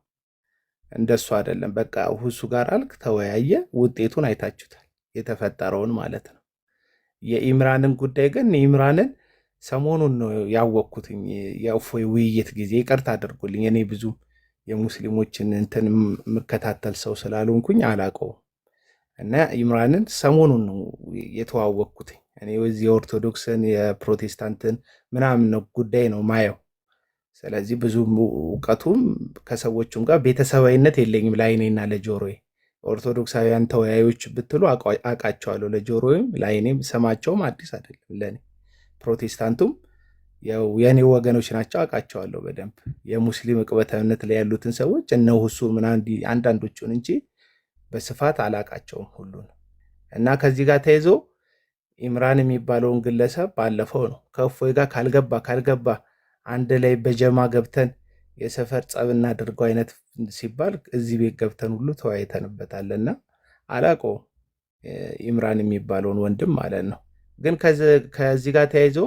እንደሱ አይደለም። በቃ ሁሱ ጋር አልክ፣ ተወያየ፣ ውጤቱን አይታችሁታል የተፈጠረውን ማለት ነው። የኢምራንን ጉዳይ ግን ኢምራንን ሰሞኑን ነው ያወቅኩትኝ የእፎይ ውይይት ጊዜ። ይቅርታ አድርጉልኝ፣ እኔ ብዙ የሙስሊሞችን እንትን የምከታተል ሰው ስላልሆንኩኝ አላውቀውም። እና ኢምራንን ሰሞኑን ነው የተዋወቅኩትኝ። እኔ የዚህ የኦርቶዶክስን የፕሮቴስታንትን ምናምን ነው ጉዳይ ነው ማየው። ስለዚህ ብዙ እውቀቱም ከሰዎቹም ጋር ቤተሰባዊነት የለኝም ለአይኔና ለጆሮዬ። ኦርቶዶክሳውያን ተወያዮች ብትሉ አውቃቸዋለሁ፣ ለጆሮዬም ለአይኔም ስማቸውም አዲስ አይደለም ለእኔ። ፕሮቴስታንቱም ያው የእኔ ወገኖች ናቸው፣ አውቃቸዋለሁ በደንብ። የሙስሊም ዕቅበተ እምነት ላይ ያሉትን ሰዎች እነ ሁሱ ምናምን አንዳንዶቹን እንጂ በስፋት አላቃቸውም ሁሉን። እና ከዚህ ጋር ተይዞ ኢምራን የሚባለውን ግለሰብ ባለፈው ነው ከእፎይ ጋር ካልገባ አንድ ላይ በጀማ ገብተን የሰፈር ጸብ እናድርገው አይነት ሲባል እዚህ ቤት ገብተን ሁሉ ተወያይተንበታልና አላውቀውም ኢምራን የሚባለውን ወንድም ማለት ነው። ግን ከዚህ ጋር ተያይዞ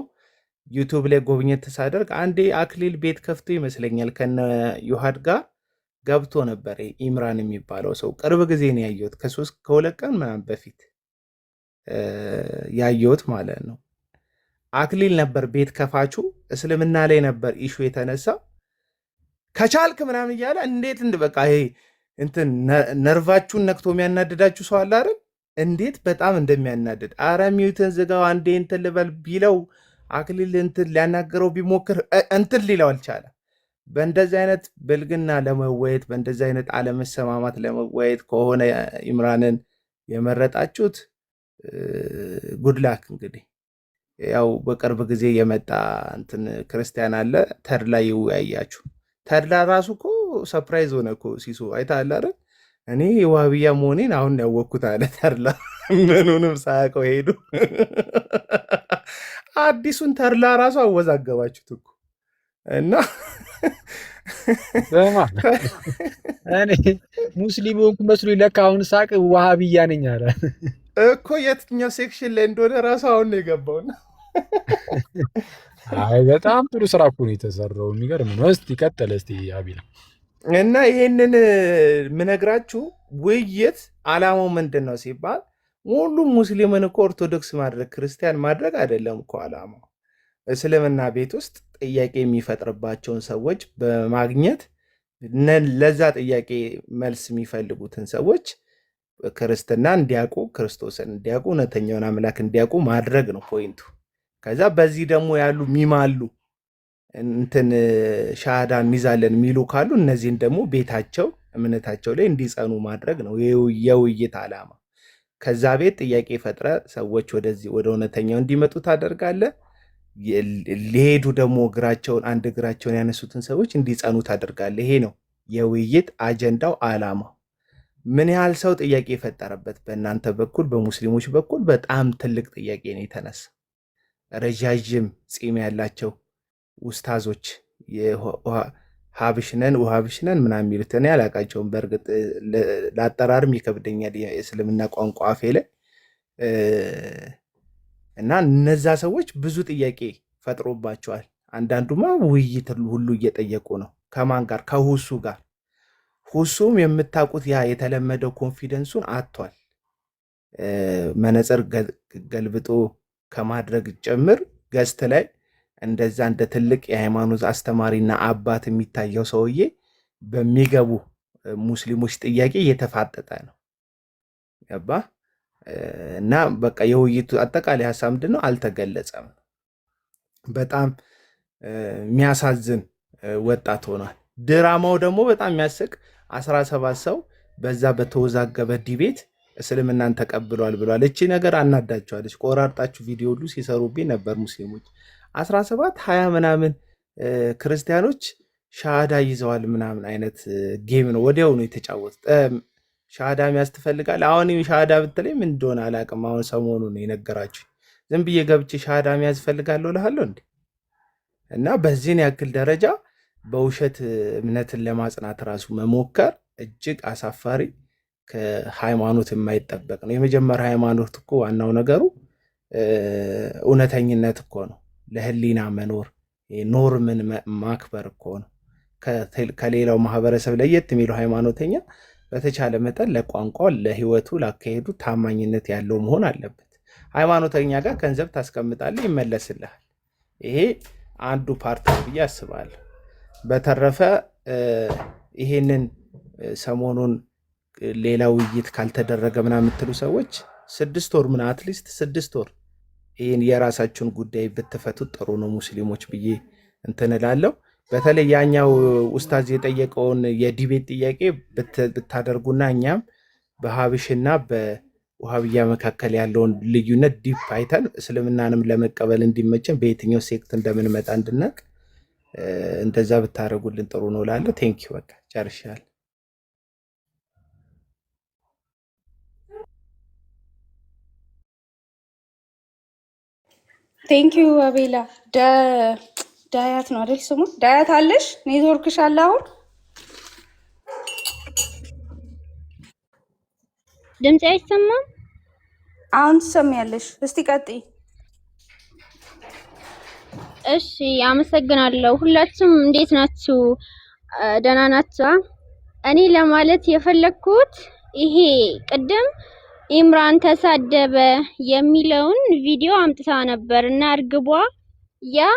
ዩቱብ ላይ ጎብኘት ሳደርግ አንዴ አክሊል ቤት ከፍቶ ይመስለኛል ከነ ዮሐድ ጋር ገብቶ ነበር። ኢምራን የሚባለው ሰው ቅርብ ጊዜ ነው ያየሁት፣ ከሁለት ቀን ምናምን በፊት ያየሁት ማለት ነው። አክሊል ነበር ቤት ከፋቹ። እስልምና ላይ ነበር ኢሹ የተነሳ ከቻልክ ምናምን እያለ እንዴት በቃ ይሄ እንትን ነርቫችሁን ነክቶ የሚያናድዳችሁ ሰው አለ አይደል? እንዴት በጣም እንደሚያናድድ አረ ሚዩትን ዝጋው አንዴ እንትን ልበል ቢለው አክሊል እንትን ሊያናገረው ቢሞክር እንትን ሊለው አልቻለም። በእንደዚህ አይነት ብልግና ለመወየት በእንደዚህ አይነት አለመሰማማት ለመወየት ከሆነ ኢምራንን የመረጣችሁት ጉድላክ። እንግዲህ ያው በቅርብ ጊዜ የመጣ እንትን ክርስቲያን አለ ተድላ ይወያያችሁ። ተድላ ራሱ እኮ ሰርፕራይዝ ሆነ እኮ ሲሱ አይተሃል አይደል? እኔ የዋህብያ መሆኔን አሁን ያወቅኩት አለ ተድላ። ምኑንም ሳያውቀው ሄዱ። አዲሱን ተድላ ራሱ አወዛገባችሁት እኮ እና እኔ ሙስሊም ሆንኩ መስሎ ለካ አሁን ሳቅ ዋሃብያ ነኝ አለ እኮ። የትኛው ሴክሽን ላይ እንደሆነ ራሱ አሁን ነው የገባውና አይ በጣም ጥሩ ስራ እኮ ነው የተሰራው። የሚገርም ነው። እስቲ ቀጥል እስቲ አቢላ። እና ይሄንን ምነግራችሁ ውይይት አላማው ምንድን ነው ሲባል ሁሉም ሙስሊምን እኮ ኦርቶዶክስ ማድረግ ክርስቲያን ማድረግ አይደለም እኮ አላማው። እስልምና ቤት ውስጥ ጥያቄ የሚፈጥርባቸውን ሰዎች በማግኘት ለዛ ጥያቄ መልስ የሚፈልጉትን ሰዎች ክርስትና እንዲያውቁ፣ ክርስቶስን እንዲያውቁ፣ እውነተኛውን አምላክ እንዲያውቁ ማድረግ ነው ፖይንቱ። ከዛ በዚህ ደግሞ ያሉ ሚማሉ እንትን ሻሃዳ እንይዛለን የሚሉ ካሉ እነዚህን ደግሞ ቤታቸው እምነታቸው ላይ እንዲጸኑ ማድረግ ነው የውይይት ዓላማ። ከዛ ቤት ጥያቄ ፈጥረ ሰዎች ወደዚህ ወደ እውነተኛው እንዲመጡ ታደርጋለህ። ሊሄዱ ደግሞ አንድ እግራቸውን ያነሱትን ሰዎች እንዲጸኑ ታደርጋለህ። ይሄ ነው የውይይት አጀንዳው ዓላማው። ምን ያህል ሰው ጥያቄ የፈጠረበት በእናንተ በኩል በሙስሊሞች በኩል በጣም ትልቅ ጥያቄ ነው የተነሳ። ረዣዥም ፂም ያላቸው ውስታዞች ሀብሽነን ውሃብሽነን ምናምን የሚሉት እኔ አላቃቸውም። በእርግጥ ለአጠራርም ይከብደኛል የእስልምና ቋንቋ አፌ ላይ እና እነዛ ሰዎች ብዙ ጥያቄ ፈጥሮባቸዋል። አንዳንዱማ ውይይት ሁሉ እየጠየቁ ነው። ከማን ጋር? ከሁሱ ጋር። ሁሱም የምታውቁት ያ የተለመደው ኮንፊደንሱን አጥቷል። መነጽር ገልብጦ ከማድረግ ጭምር ገዝት ላይ እንደዛ እንደ ትልቅ የሃይማኖት አስተማሪና አባት የሚታየው ሰውዬ በሚገቡ ሙስሊሞች ጥያቄ እየተፋጠጠ ነው። ገባ? እና በቃ የውይይቱ አጠቃላይ ሀሳብ ምንድን ነው? አልተገለጸም። በጣም የሚያሳዝን ወጣት ሆኗል። ድራማው ደግሞ በጣም የሚያስቅ 17 ሰው በዛ በተወዛገበ ዲቤት እስልምናን ተቀብሏል ብሏል። እቺ ነገር አናዳቸዋለች። ቆራርጣችሁ ቪዲዮ ሁሉ ሲሰሩብኝ ነበር ሙስሊሞች። 17 20 ምናምን ክርስቲያኖች ሻሃዳ ይዘዋል ምናምን አይነት ጌም ነው ወዲያው ነው የተጫወቱት። ሻሃዳ የሚያዝ ትፈልጋል? አሁን ሻሃዳ ብትለኝ ምን እንደሆነ አላውቅም። አሁን ሰሞኑን ነው የነገራችሁ። ዝም ብዬ ገብቼ ሻሃዳ የሚያዝ ፈልጋለሁ እልሃለሁ እንዴ? እና በዚህን ያክል ደረጃ በውሸት እምነትን ለማጽናት ራሱ መሞከር እጅግ አሳፋሪ፣ ከሃይማኖት የማይጠበቅ ነው። የመጀመሪያ ሃይማኖት እኮ ዋናው ነገሩ እውነተኝነት እኮ ነው። ለህሊና መኖር ኖርምን ማክበር እኮ ነው። ከሌላው ማህበረሰብ ለየት የሚለው ሃይማኖተኛ በተቻለ መጠን ለቋንቋው፣ ለህይወቱ፣ ላካሄዱ ታማኝነት ያለው መሆን አለበት። ሃይማኖተኛ ጋር ገንዘብ ታስቀምጣለህ፣ ይመለስልሃል። ይሄ አንዱ ፓርት ነው ብዬ አስባለሁ። በተረፈ ይሄንን ሰሞኑን ሌላ ውይይት ካልተደረገ ምናምን የምትሉ ሰዎች 6 ወር ምን አትሊስት 6 ወር ይህን የራሳችሁን ጉዳይ ብትፈቱት ጥሩ ነው ሙስሊሞች ብዬ እንትን እላለሁ። በተለይ ያኛው ኡስታዝ የጠየቀውን የዲቤት ጥያቄ ብታደርጉና እኛም በሀብሽና በውሃብያ መካከል ያለውን ልዩነት ዲፕ አይተን እስልምናንም ለመቀበል እንዲመቸን በየትኛው ሴክት እንደምንመጣ እንድናቅ እንደዛ ብታደርጉልን ጥሩ ነው እላለሁ። ቴንኪው። በቃ ጨርሻለሁ። ቴንኪዩ አቤላ። ዳያት ነው አይደል ስሙ? ዳያት አለሽ? ኔትወርክሽ አለ አሁን? ድምጽ አይሰማም? አሁን ትሰሚያለሽ። እስቲ ቀጥይ። እሺ አመሰግናለሁ። ሁላችሁም እንዴት ናችሁ? ደህና ናችሁ? እኔ ለማለት የፈለኩት ይሄ ቅድም ኢምራን ተሳደበ የሚለውን ቪዲዮ አምጥታ ነበር እና እርግቧ ያ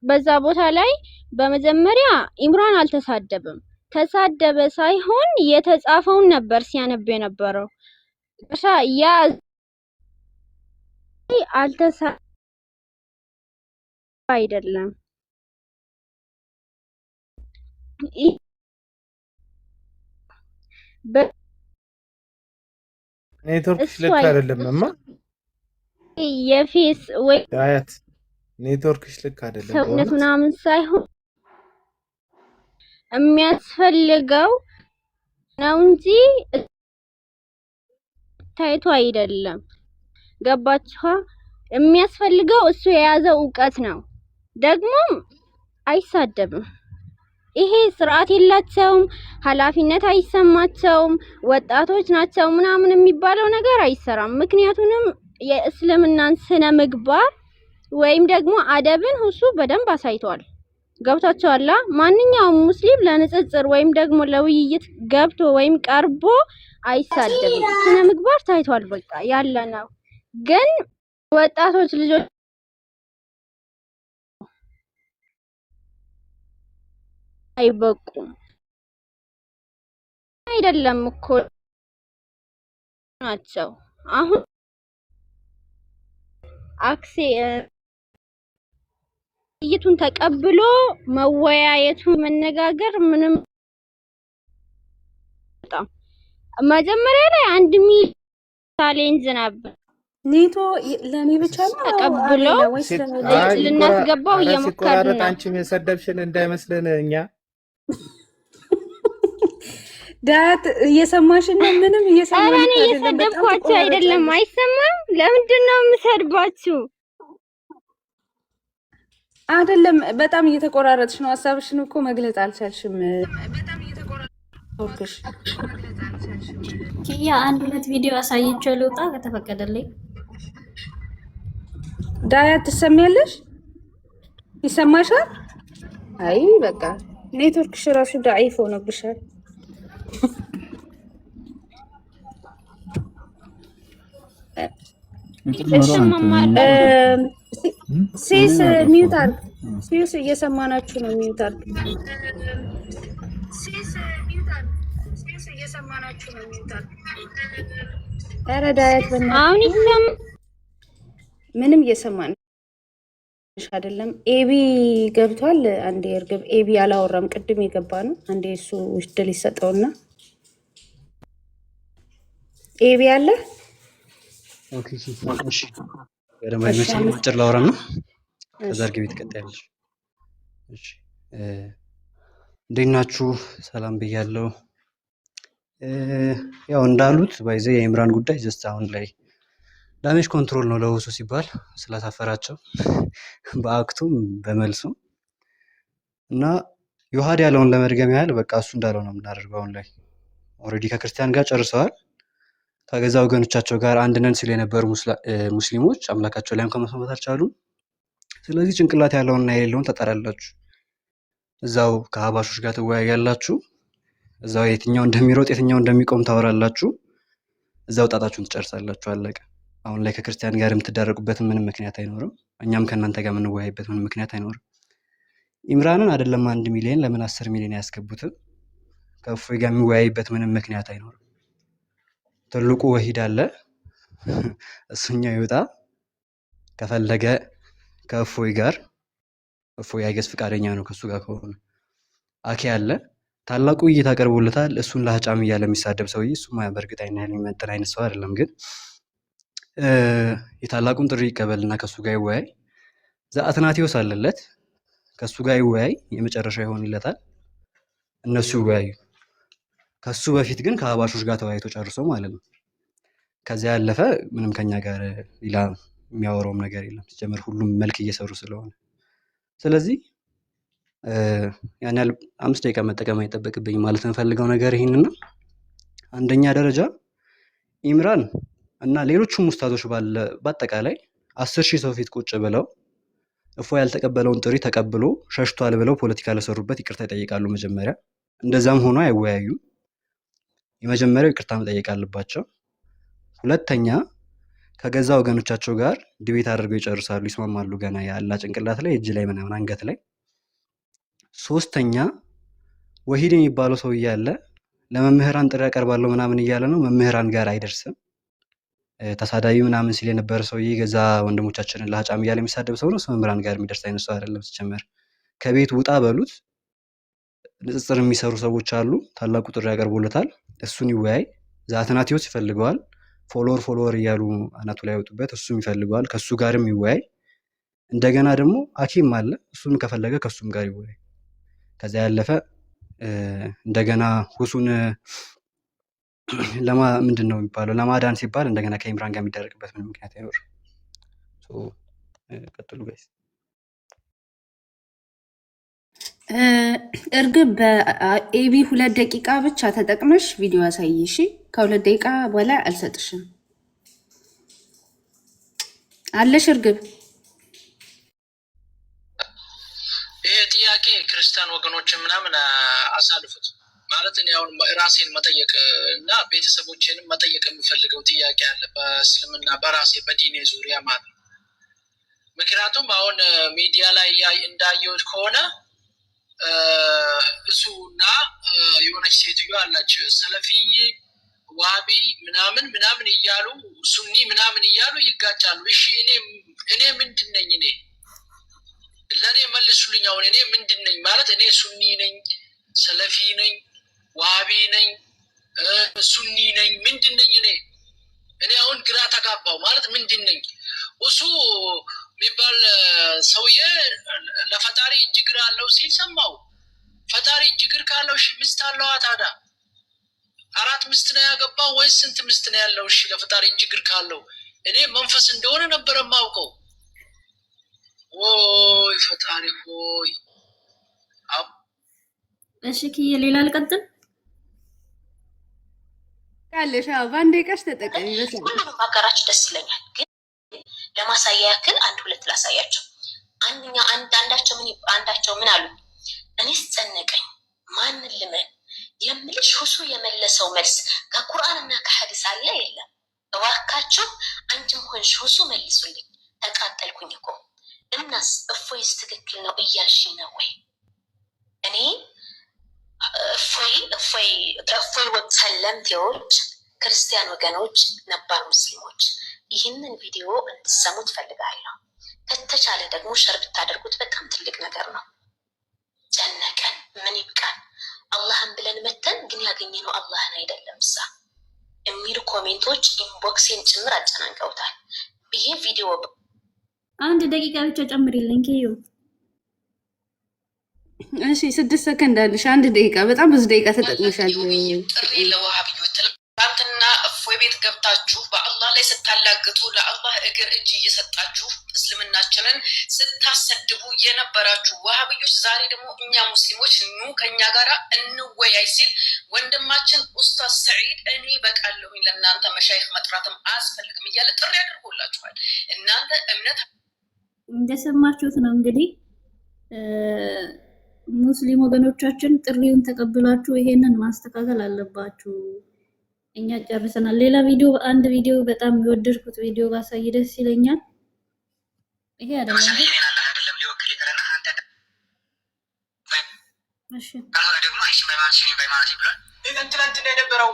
በዛ ቦታ ላይ በመጀመሪያ ኢምራን አልተሳደበም። ተሳደበ ሳይሆን የተጻፈውን ነበር ሲያነብ የነበረው። ያ አልተሳደበ አይደለም። ኔትወርክሽ ልክ አይደለምማ። የፌስ ወይ ዳያት ኔትወርክሽ ልክ አይደለም። ሰውነት ምናምን ሳይሆን የሚያስፈልገው ነው እንጂ ታይቶ አይደለም። ገባችኋ? የሚያስፈልገው እሱ የያዘው ዕውቀት ነው። ደግሞም አይሳደብም። ይሄ ስርዓት የላቸውም፣ ኃላፊነት አይሰማቸውም፣ ወጣቶች ናቸው ምናምን የሚባለው ነገር አይሰራም። ምክንያቱም የእስልምናን ስነ ምግባር ወይም ደግሞ አደብን እሱ በደንብ አሳይቷል። ገብታችኋል? ማንኛውም ሙስሊም ለንጽጽር ወይም ደግሞ ለውይይት ገብቶ ወይም ቀርቦ አይሳደብም። ስነ ምግባር ታይቷል። በቃ ያለ ነው። ግን ወጣቶች ልጆች አይበቁም። አይደለም እኮ ናቸው። አሁን ውይይቱን ተቀብሎ መወያየቱ መነጋገር ምንም በጣም መጀመሪያ ላይ 1 ሚሊዮን ቻሌንጅ ነበር። ኔቶ ለኔ ብቻ ነው ተቀብሎ ልናስገባው እየሞከርን ነው። አንቺም የሰደብሽን እንዳይመስልን እኛ ዳያት እየሰማሽን ነው? ምንም እየሰማሽ አይደለም። እኔ እየሰደብኳችሁ አይደለም። አይሰማም? ለምንድን ነው የምሰድባችሁ? አይደለም፣ በጣም እየተቆራረጥሽ ነው። ሀሳብሽን እኮ መግለጽ አልቻልሽም። በጣም እየተቆራረጥሽ ኪያ 1-2 ቪዲዮ አሳይቼው ልውጣ ከተፈቀደልኝ። ዳያት ትሰሚያለሽ? ይሰማሻል? አይ በቃ ኔትወርክሽ ራሱ ዳይፍ ሆነብሻል። ሲስ ሚውት አድርግ። ሲስ እየሰማናችሁ ነው። ሚውት አድርግ። ኧረ ዳያት አሁን ይሰማ? ምንም እየሰማን አይደለም ኤቢ ገብቷል። አንዴ እርግብ ኤቢ አላወራም። ቅድም የገባ ነው። አንዴ እሱ እድል ይሰጠውና ኤቢ አለ። ኦኬ እሺ ገደማ ይመችኝ አጭር ላወራና ከዛ እርግብ ትቀጥያለሽ። እሺ እንዴት ናችሁ? ሰላም ብያለሁ። ያው እንዳሉት ባይዘ የኢምራን ጉዳይ ጀስት አሁን ላይ ዳሜጅ ኮንትሮል ነው ለውሱ ሲባል ስላሳፈራቸው በአክቱም በመልሱም እና ዮሐድ ያለውን ለመድገም ያህል በቃ እሱ እንዳለው ነው የምናደርገው። አሁን ላይ ኦልሬዲ ከክርስቲያን ጋር ጨርሰዋል። ከገዛ ወገኖቻቸው ጋር አንድ ነን ሲሉ የነበሩ ሙስሊሞች አምላካቸው ላይም ከመስማት አልቻሉም። ስለዚህ ጭንቅላት ያለውንና የሌለውን ተጣራላችሁ። እዛው ከሀባሾች ጋር ትወያያላችሁ። እዛው የትኛው እንደሚሮጥ የትኛው እንደሚቆም ታወራላችሁ። እዛው ጣጣችሁን ትጨርሳላችሁ። አለቀ። አሁን ላይ ከክርስቲያን ጋር የምትዳረቁበት ምንም ምክንያት አይኖርም። እኛም ከእናንተ ጋር የምንወያይበት ምንም ምክንያት አይኖርም። ኢምራንን አይደለም 1 ሚሊዮን ለምን 10 ሚሊዮን ያስገቡትም ከእፎይ ጋር የሚወያይበት ምንም ምክንያት አይኖርም። ትልቁ ወሂድ አለ፣ እሱኛው ይወጣ ከፈለገ ከእፎይ ጋር እፎይ አይገስ ፍቃደኛ ነው ከሱ ጋር ከሆነ። አኬ አለ ታላቁ እይታ ቀርቦለታል። እሱን ለሀጫም እያለ የሚሳደብ ሰውዬ እሱማ በእርግጥ አይነ የሚመጥን አይነት ሰው አይደለም። ግን የታላቁን ጥሪ ይቀበልና ከሱ ጋር ይወያይ። ዘአትናቴዎስ አለለት ከሱ ጋር ይወያይ፣ የመጨረሻ ይሆንለታል። እነሱ ይወያዩ። ከሱ በፊት ግን ከሀባሾች ጋር ተወያይቶ ጨርሶ ማለት ነው። ከዚያ ያለፈ ምንም ከኛ ጋር ሌላ የሚያወራውም ነገር የለም። ሲጀምር ሁሉም መልክ እየሰሩ ስለሆነ ስለዚህ ያን ያህል 5 ደቂቃ መጠቀም አይጠበቅብኝም ማለት የምፈልገው ነገር ይሄንን ነው። አንደኛ ደረጃ ኢምራን እና ሌሎቹም ሙስታዞች በአጠቃላይ 10,000 ሰው ፊት ቁጭ ብለው እፎይ ያልተቀበለውን ጥሪ ተቀብሎ ሸሽቷል ብለው ፖለቲካ ለሰሩበት ይቅርታ ይጠይቃሉ መጀመሪያ። እንደዛም ሆኖ አይወያዩም። የመጀመሪያው ይቅርታ መጠየቅ አለባቸው። ሁለተኛ ከገዛ ወገኖቻቸው ጋር ዲቤት አድርገው ይጨርሳሉ፣ ይስማማሉ። ገና ያላ ጭንቅላት ላይ እጅ ላይ ምናምን አንገት ላይ። ሶስተኛ ወሂድ የሚባለው ሰው እያለ ለመምህራን ጥሪ ያቀርባለሁ ምናምን እያለ ነው። መምህራን ጋር አይደርስም። ተሳዳቢ ምናምን ሲል የነበረ ሰውዬ ገዛ ወንድሞቻችንን ለሀጫም እያለ የሚሳደብ ሰው ነው። መምህራን ጋር የሚደርስ አይነት ሰው አይደለም። ሲጀመር ከቤት ውጣ በሉት። ንጽጽር የሚሰሩ ሰዎች አሉ። ታላቁ ጥሪ ያቀርቡለታል። እሱን ይወያይ። ዘአትናቴዎስ ይፈልገዋል። ፎሎወር እያሉ አናቱ ላይ ያወጡበት እሱም ይፈልገዋል። ከሱ ጋርም ይወያይ። እንደገና ደግሞ አኪም አለ። እሱን ከፈለገ ከሱም ጋር ይወያይ። ከዛ ያለፈ እንደገና ሁሱን ምንድን ነው የሚባለው ለማዳን ሲባል እንደገና ከኢምራን ጋር የሚደረግበት ምንም ምክንያት አይኖርም። ቀጥሉ ጋይስ። እርግብ በኤቢ 2 ደቂቃ ብቻ ተጠቅመሽ ቪዲዮ አሳይሽ። ከ2 ደቂቃ በላይ አልሰጥሽም። አለሽ እርግብ? ይሄ ጥያቄ ክርስቲያን ወገኖችን ምናምን አሳልፉት ማለት እኔ አሁን ራሴን መጠየቅ እና ቤተሰቦቼንም መጠየቅ የምፈልገው ጥያቄ አለ በእስልምና በራሴ በዲኔ ዙሪያ ማለት ነው። ምክንያቱም አሁን ሚዲያ ላይ እንዳየሁት ከሆነ እሱና የሆነች ሴትዮ አላች ሰለፊይ ዋቢ ምናምን እያሉ ሱኒ ምናምን እያሉ ይጋጫሉ። እሺ እኔ ምንድን ነኝ? ለእኔ መልሱልኝ። አሁን እኔ ምንድን ነኝ ማለት እኔ ሱኒ ነኝ፣ ሰለፊ ነኝ፣ ዋቢ ነኝ፣ ሱኒ ነኝ? ምንድን ነኝ እኔ አሁን ግራ ተጋባው ማለት ምንድን ነኝ? እሱ የሚባል ሰውዬ ለፈጣሪ እጅ እግር አለው ሲል ሰማው። ፈጣሪ እጅ እግር ካለው እሺ ሚስት አለዋ ታዲያ? 4 ሚስት ነው ያገባው ወይስ ስንት ሚስት ነው ያለው? እሺ ለፈጣሪ እጅ እግር ካለው እኔ መንፈስ እንደሆነ ነበር የማውቀው። ወይ ፈጣሪ ሆይ። እሺ ኪዬ ሌላ ልቀጥል ካለሽ? በአንድ ቀሽ ተጠቀሚ። ሁሉንም ማጋራችሁ ደስ ይለኛል፣ ግን ለማሳያ ያክል 1-2 ላሳያቸው። አንዳቸው ምን አሉ? እኔ ስጨነቀኝ ማንን ልመን የምልሽ ሁሱ የመለሰው መልስ ከቁርአንና ከሐዲስ አለ የለም? እባካችሁ አንቺም ሆንሽ ሁሱ መልሱልኝ። ተቃጠልኩኝ እኮ። እናስ እፎይስ ትክክል ነው እያልሽ ነው ወይ? እኔ እፎይ ሰለምቴዎች፣ ክርስቲያን ወገኖች፣ ነባር ሙስሊሞች ይህንን ቪዲዮ እንድሰሙ ትፈልጋለሁ። ከተቻለ ደግሞ ሸር ብታደርጉት በጣም ትልቅ ነገር ነው። ጨነቀን ምን ይብቃን አላህን ብለን መተን ግን ያገኘነው አላህን አይደለም እሳ የሚሉ ኮሜንቶች ኢንቦክሴን ጭምር አጨናንቀውታል። ይሄ ቪዲዮ 1 ደቂቃ ብቻ ጨምሪልኝ ኪዩ። እሺ 6 ሰከንድ አለሽ። 1 ደቂቃ በጣም ብዙ ደቂቃ ተጠቅመሻል። ጥሪ ለዋሃብዮች ትናንትና እፎይ ቤት ገብታችሁ በአላህ ላይ ስታላግጡ ለአላህ እግር እጅ እየሰጣችሁ እስልምናችንን ስታሰድቡ የነበራችሁ ዋሃብዮች ዛሬ ደግሞ እኛ ሙስሊሞች ኑ ከኛ ጋር እንወያይ ሲል ወንድማችን ኡስታዝ ሰዒድ እኔ በቃለሁኝ ለእናንተ መሻይኽ መጥራትም አያስፈልግም እያለ ጥሪ አድርጎላችኋል። እናንተ እምነት እንደሰማችሁት ነው እንግዲህ ሙስሊም ወገኖቻችን ጥሪውን ተቀብላችሁ ይሄንን ማስተካከል አለባችሁ። እኛ ጨርሰናል። ሌላ ቪዲዮ አንድ ቪዲዮ በጣም የወደድኩት ቪዲዮ ባሳይ ደስ ይለኛል። ይሄ አይደለም ሊወክል ይቀርና አንተ እሺ አሁን ደግሞ እሺ በማለት ይብላል። ይሄን ትናንትና የነበረው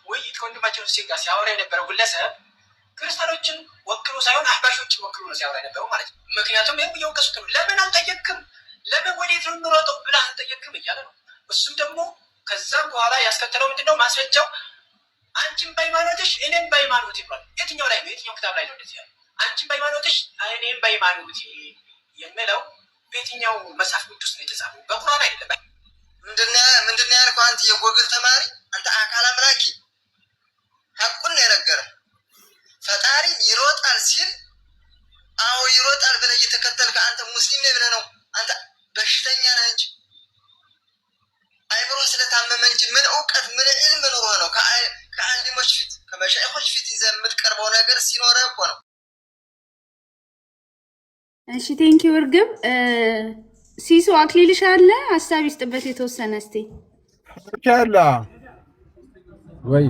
ውይይት ከወንድማችን ሁሴን ጋር ሲያወራ የነበረው ግለሰብ ክርስቲያኖችን ወክሎ ሳይሆን አህባሾችን ወክሎ ነው ሲያወራ የነበረው ማለት ነው። ምክንያቱም ይሄን እየወቀሱት ነው። ለምን አልጠየቅም? ለምን ወዴት ነው የምሮጠው ብለህ አልጠየቅም እያለ ነው። እሱም ደግሞ ከዛም በኋላ ያስከተለው ምንድነው ማስረጃው? አንቺም በሃይማኖትሽ እኔም በሃይማኖት ይባል። የትኛው ላይ ነው? የትኛው ክታብ ላይ ነው እንደዚህ ያለው? አንቺም በሃይማኖትሽ እኔም በሃይማኖት የሚለው በየትኛው መጽሐፍ ቅዱስ ነው የተጻፈው? በቁርአን አይደለም። ምንድነው ያልከው አንተ የጎግል ተማሪ? አንተ አካል አምላኪ ሐቁን ነው የነገረህ። ፈጣሪ ይሮጣል ሲል አዎ ይሮጣል ብለህ እየተከተልክ አንተ ሙስሊም ነህ ብለህ ነው። አንተ በሽተኛ ነህ እንጂ አይምሮ ስለታመመ እንጂ ምን እውቀት ምን ዕልም ኖሮ ነው ከአሊሞች ፊት ከመሻይኾች ፊት ይዘህ የምትቀርበው ነገር ሲኖር እኮ ነው። እሺ ቴንኪው እርግብ። ሲሶ አክሊልሽ አለ ሀሳብ ይስጥበት የተወሰነ እስቲ ካላ ወይ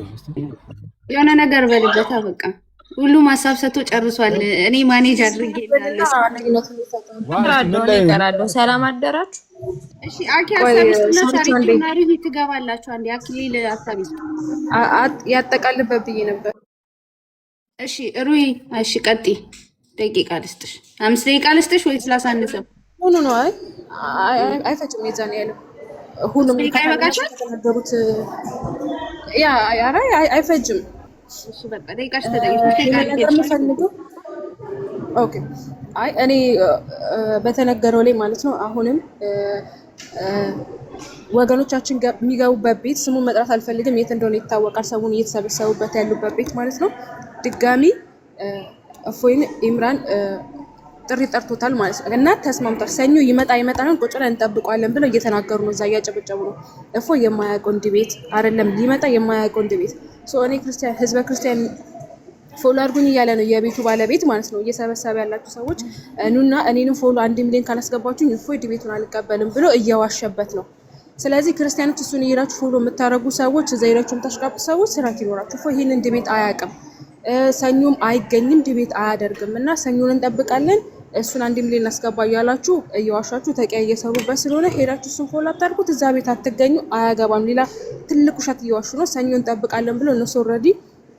የሆነ ነገር በልበት በቃ ሁሉም ሀሳብ ሰጥቶ ጨርሷል። እኔ ማኔጅ አድርጌ ይላል። ሰላም አደራችሁ። እሺ አኪ ሀሳብ ይስጥና ሳሪና ሪቪ ትገባላችሁ። አንዴ አክሊል ሀሳብ ይስጥ ያጠቃልበት ብዬ ነበር። እሺ ሩይ እሺ ቀጢ ደቂቃ ልስጥሽ። 5 ደቂቃ ልስጥሽ ወይስ ላሳንሰው? ሆኖ ነው አይፈጭም የዛን ያለው ሁሉም ከተናገሩት ያ አረ አይፈጅም። እሺ በቃ ደቂቃሽ ተጠቅመሽ ኦኬ። አይ እኔ በተነገረው ላይ ማለት ነው አሁንም ወገኖቻችን የሚገቡበት ቤት ስሙን መጥራት አልፈልግም፣ የት እንደሆነ ይታወቃል። ሰውን እየተሰበሰቡበት ያሉበት ቤት ማለት ነው። ድጋሚ እፎይን ኢምራን ጥሪ ጠርቶታል ማለት ነው እና ተስማምቷል። ሰኞ ይመጣን ቁጭ ብለን እንጠብቀዋለን ብለው እየተናገሩ ነው። እዛ እያጨበጨቡ ነው። እፎይ የማያውቀው እንዲህ ቤት አይደለም ሊመጣ የማያውቀው እንዲህ ቤት እኔ ክርስቲያን ህዝበ ክርስቲያን ፎሎ አድርጉኝ እያለ ነው የቤቱ ባለቤት ማለት ነው። እየሰበሰበ ያላችሁ ሰዎች ኑና እኔንም ፎሎ 1 ሚሊዮን ካላስገባችሁኝ እፎይ ቤቱን አልቀበልም ብሎ እየዋሸበት ነው። ስለዚህ ክርስቲያኖች እሱን እየሄዳችሁ ፎሎ የምታረጉ ሰዎች እዛ ሄዳችሁ የምታሽቃብጡ ሰዎች ስራት ይኖራችሁ። እፎይ ይሄንን እንዲህ ቤት አያውቅም፣ ሰኞም አይገኝም፣ እንዲህ ቤት አያደርግም እና ሰኞን እንጠብቃለን እሱን 1 ሚሊዮን አስገባ እያላችሁ እየዋሻችሁ ተቀያ እየሰሩበት ስለሆነ ሄዳችሁ እሱን ፎሎ አታርጉት። እዛ ቤት አትገኙ፣ አያገባም። ሌላ ትልቅ ውሸት እየዋሹ ነው። ሰኞን እንጠብቃለን ብሎ እነሱ ኦልሬዲ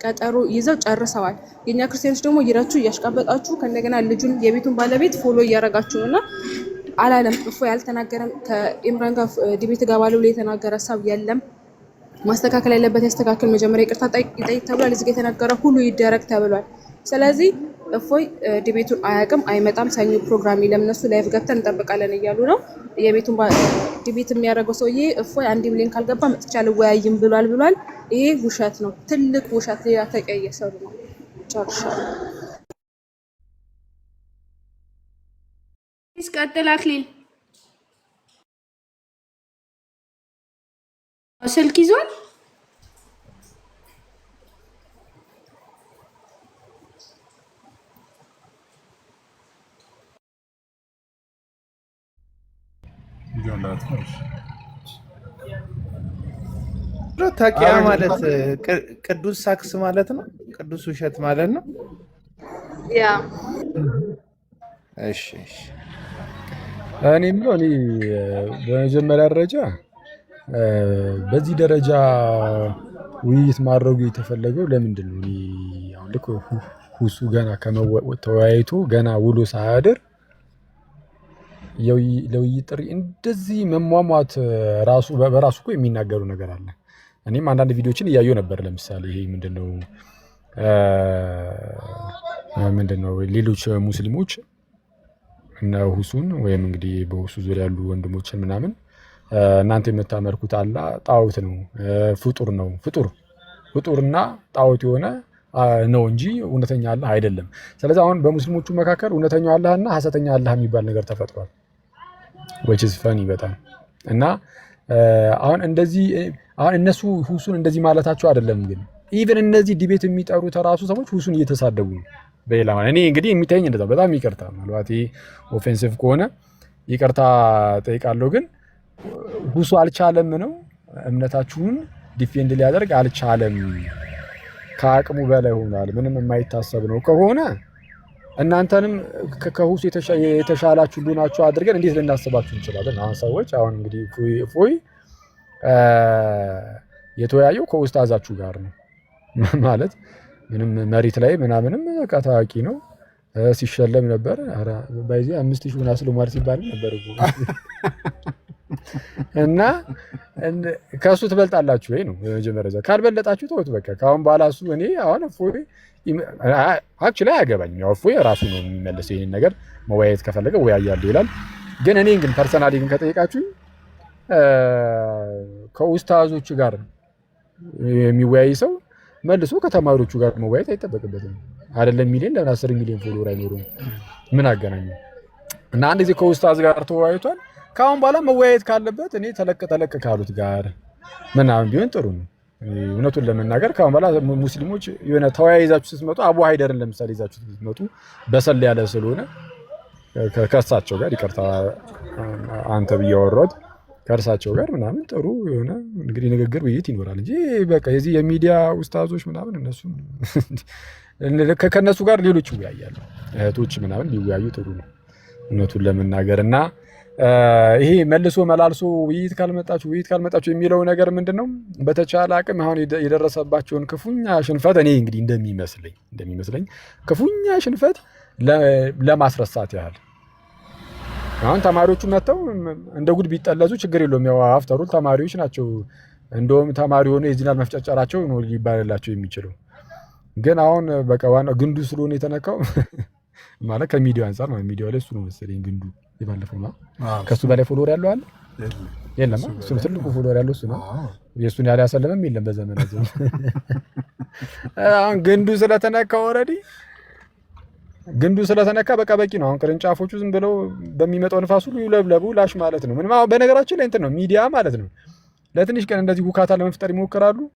ቀጠሮ ይዘው ጨርሰዋል። የኛ ክርስቲያኖች ደግሞ እየራችሁ እያሽቃበጣችሁ ከእንደገና ልጁን የቤቱን ባለቤት ፎሎ እያረጋችሁ ነውና አላለም። እፎይ ያልተናገረም ከኢምራን ጋር ዲቤት እገባለሁ ብሎ የተናገረ ሀሳብ የለም። ማስተካከል ያለበት ያስተካክል፣ መጀመሪያ ይቅርታ ይጠይቅ ተብሏል። እዚህ ጋር የተናገረ ሁሉ ይደረግ ተብሏል። ስለዚህ እፎይ ዲቤቱን አያውቅም፣ አይመጣም። ሰኞ ፕሮግራም ለምነሱ ላይቭ ገብተን እንጠብቃለን እያሉ ነው። የቤቱን ዲቤት የሚያደርገው ሰውዬ እፎይ 1 ሚሊዮን ካልገባ መጥቻ ልወያይም ብሏል። ይሄ ውሸት ነው፣ ትልቅ ውሸት። ሌላ ተቀየሰሩ ነው። ጨርሻለሁ። ቀጥል አክሊል። ስልክ ይዟል። ታቂያ ማለት ቅዱስ ሳክስ ማለት ነው። ቅዱስ ውሸት ማለት ነው። ያ እሺ እኔ በመጀመሪያ ደረጃ በዚህ ደረጃ ውይይት ማድረጉ የተፈለገው ለምንድን ነው? አሁን ልክ ሁሱ ገና ተወያይቶ ገና ውሎ ሳያድር ለውይይት ጥሪ እንደዚህ መሟሟት ራሱ በራሱ እኮ የሚናገሩ ነገር አለ። እኔም አንዳንድ ቪዲዮችን እያየሁ ነበር። ለምሳሌ ይሄ ምንድነው ሌሎች ሙስሊሞች እነ ሁሱን ወይም እንግዲህ በሁሱ ዙሪያ ያሉ ወንድሞችን ምናምን እናንተ የምታመልኩት አላህ ጣዖት ነው፣ ፍጡር ነው፣ ፍጡርና ጣዖት የሆነ ነው እንጂ እውነተኛ አላህ አይደለም። ስለዚህ አሁን በሙስሊሞቹ መካከል እውነተኛው አላህና ሐሰተኛ አላህ የሚባል ነገር ተፈጥሯል። which is funny በጣም እና አሁን እነሱ ሁሱን እንደዚህ ማለታቸው አይደለም፣ ግን ኢቭን እነዚህ ዲቤት የሚጠሩት ራሱ ሰዎች ሁሱን እየተሳደቡ ነው። በሌላ ማለት እኔ እንግዲህ የሚታየኝ እንደዛ በጣም ይቅርታ፣ ምናልባት ኦፌንሲቭ ከሆነ ይቅርታ ጠይቃለሁ። ግን ሁሱ አልቻለም ነው እምነታችሁን ዲፌንድ ሊያደርግ አልቻለም፣ ከአቅሙ በላይ ሆኗል፣ ምንም የማይታሰብ ነው ከሆነ እናንተንም ከሁሱ የተሻላችሁ ሁሉናችሁ አድርገን እንዴት ልናስባችሁ እንችላለን? አሁን ሰዎች አሁን እንግዲህ እፎይ የተወያየው ከኡስታዛችሁ ጋር ነው ማለት ምንም መሬት ላይ ምናምንም በቃ ታዋቂ ነው። ሲሸለም ነበር። ኧረ ባይዚ 5000 ሆና ስለማር ሲባል ነበር እና ከሱ ትበልጣላችሁ ወይ ነው መጀመሪያ። ካልበለጣችሁ ተውት በቃ። ካሁን በኋላ እሱ እኔ አሁን እፎይ አክቹሊ አያገባኝም። ያው እፎይ ራሱ ነው የሚመልሰው። ይሄን ነገር መወያየት ከፈለገ ወያያለሁ ይላል። ግን እኔ ግን ፐርሰናሊ ግን ከጠየቃችሁ ከኡስታዞቹ ጋር የሚወያይ ሰው መልሶ ከተማሪዎቹ ጋር መወያየት አይጠበቅበትም። አይደለም ሚሊዮን ለምን 10 ሚሊዮን ፎሎወር አይኖሩም? ምን አገናኘ? እና አንድ ጊዜ ከኡስታዝ ጋር ተወያይቷል። ካሁን በኋላ መወያየት ካለበት እኔ ተለቅ ካሉት ጋር ምናምን ቢሆን ጥሩ ነው። እውነቱን ለመናገር ካሁን በኋላ ሙስሊሞች የሆነ ተወያይዛችሁ ስትመጡ አቡ ሃይደርን ለምሳሌ ይዛችሁ ስትመጡ በሰል ያለ ስለሆነ ከእርሳቸው ጋር ይቅርታ አንተ ብያወራሁት ከእርሳቸው ጋር ምናምን ጥሩ የሆነ እንግዲህ ንግግር ውይይት ይኖራል እንጂ በቃ የዚህ የሚዲያ ኡስታዞች ምናምን እነሱ ከነሱ ጋር ሌሎች ይወያያሉ። እህቶች ምናምን ቢወያዩ ጥሩ ነው እውነቱን ለመናገር። እና ይሄ መልሶ መላልሶ ውይይት ካልመጣችሁ የሚለው ነገር ምንድነው? በተቻለ አቅም አሁን የደረሰባቸውን ክፉኛ ሽንፈት እኔ እንግዲህ እንደሚመስለኝ ክፉኛ ሽንፈት ለማስረሳት ያህል አሁን ተማሪዎቹ መተው እንደ ጉድ ቢጠለዙ ችግር የለውም። ያው አፍተሩል ተማሪዎች ናቸው። እንደውም ተማሪ ሆነ የዚናል መፍጨጨራቸው ነው ሊባልላቸው የሚችለው። ግን አሁን በቃ ዋናው ግንዱ ስለሆነ የተነካው ማለት ከሚዲያው አንፃር ነው። ሚዲያው ላይ እሱ ነው መሰለኝ ግንዱ ይባልፈው ነው። ከሱ በላይ ፎሎወር ያለው አለ የለም? እሱ ትልቁ ፎሎወር ያለው እሱ ነው። የሱን ያለ ያሰለመም የለም በዘመናችን። አሁን ግንዱ ስለተነካ ኦሬዲ ግንዱ ስለተነካ በቃ በቂ ነው። አሁን ቅርንጫፎቹ ዝም ብለው በሚመጣው ንፋስ ሁሉ ይውለብለቡ ላሽ ማለት ነው። ምንም በነገራችን ላይ እንትን ነው ሚዲያ ማለት ነው። ለትንሽ ቀን እንደዚህ ውካታ ለመፍጠር ይሞክራሉ።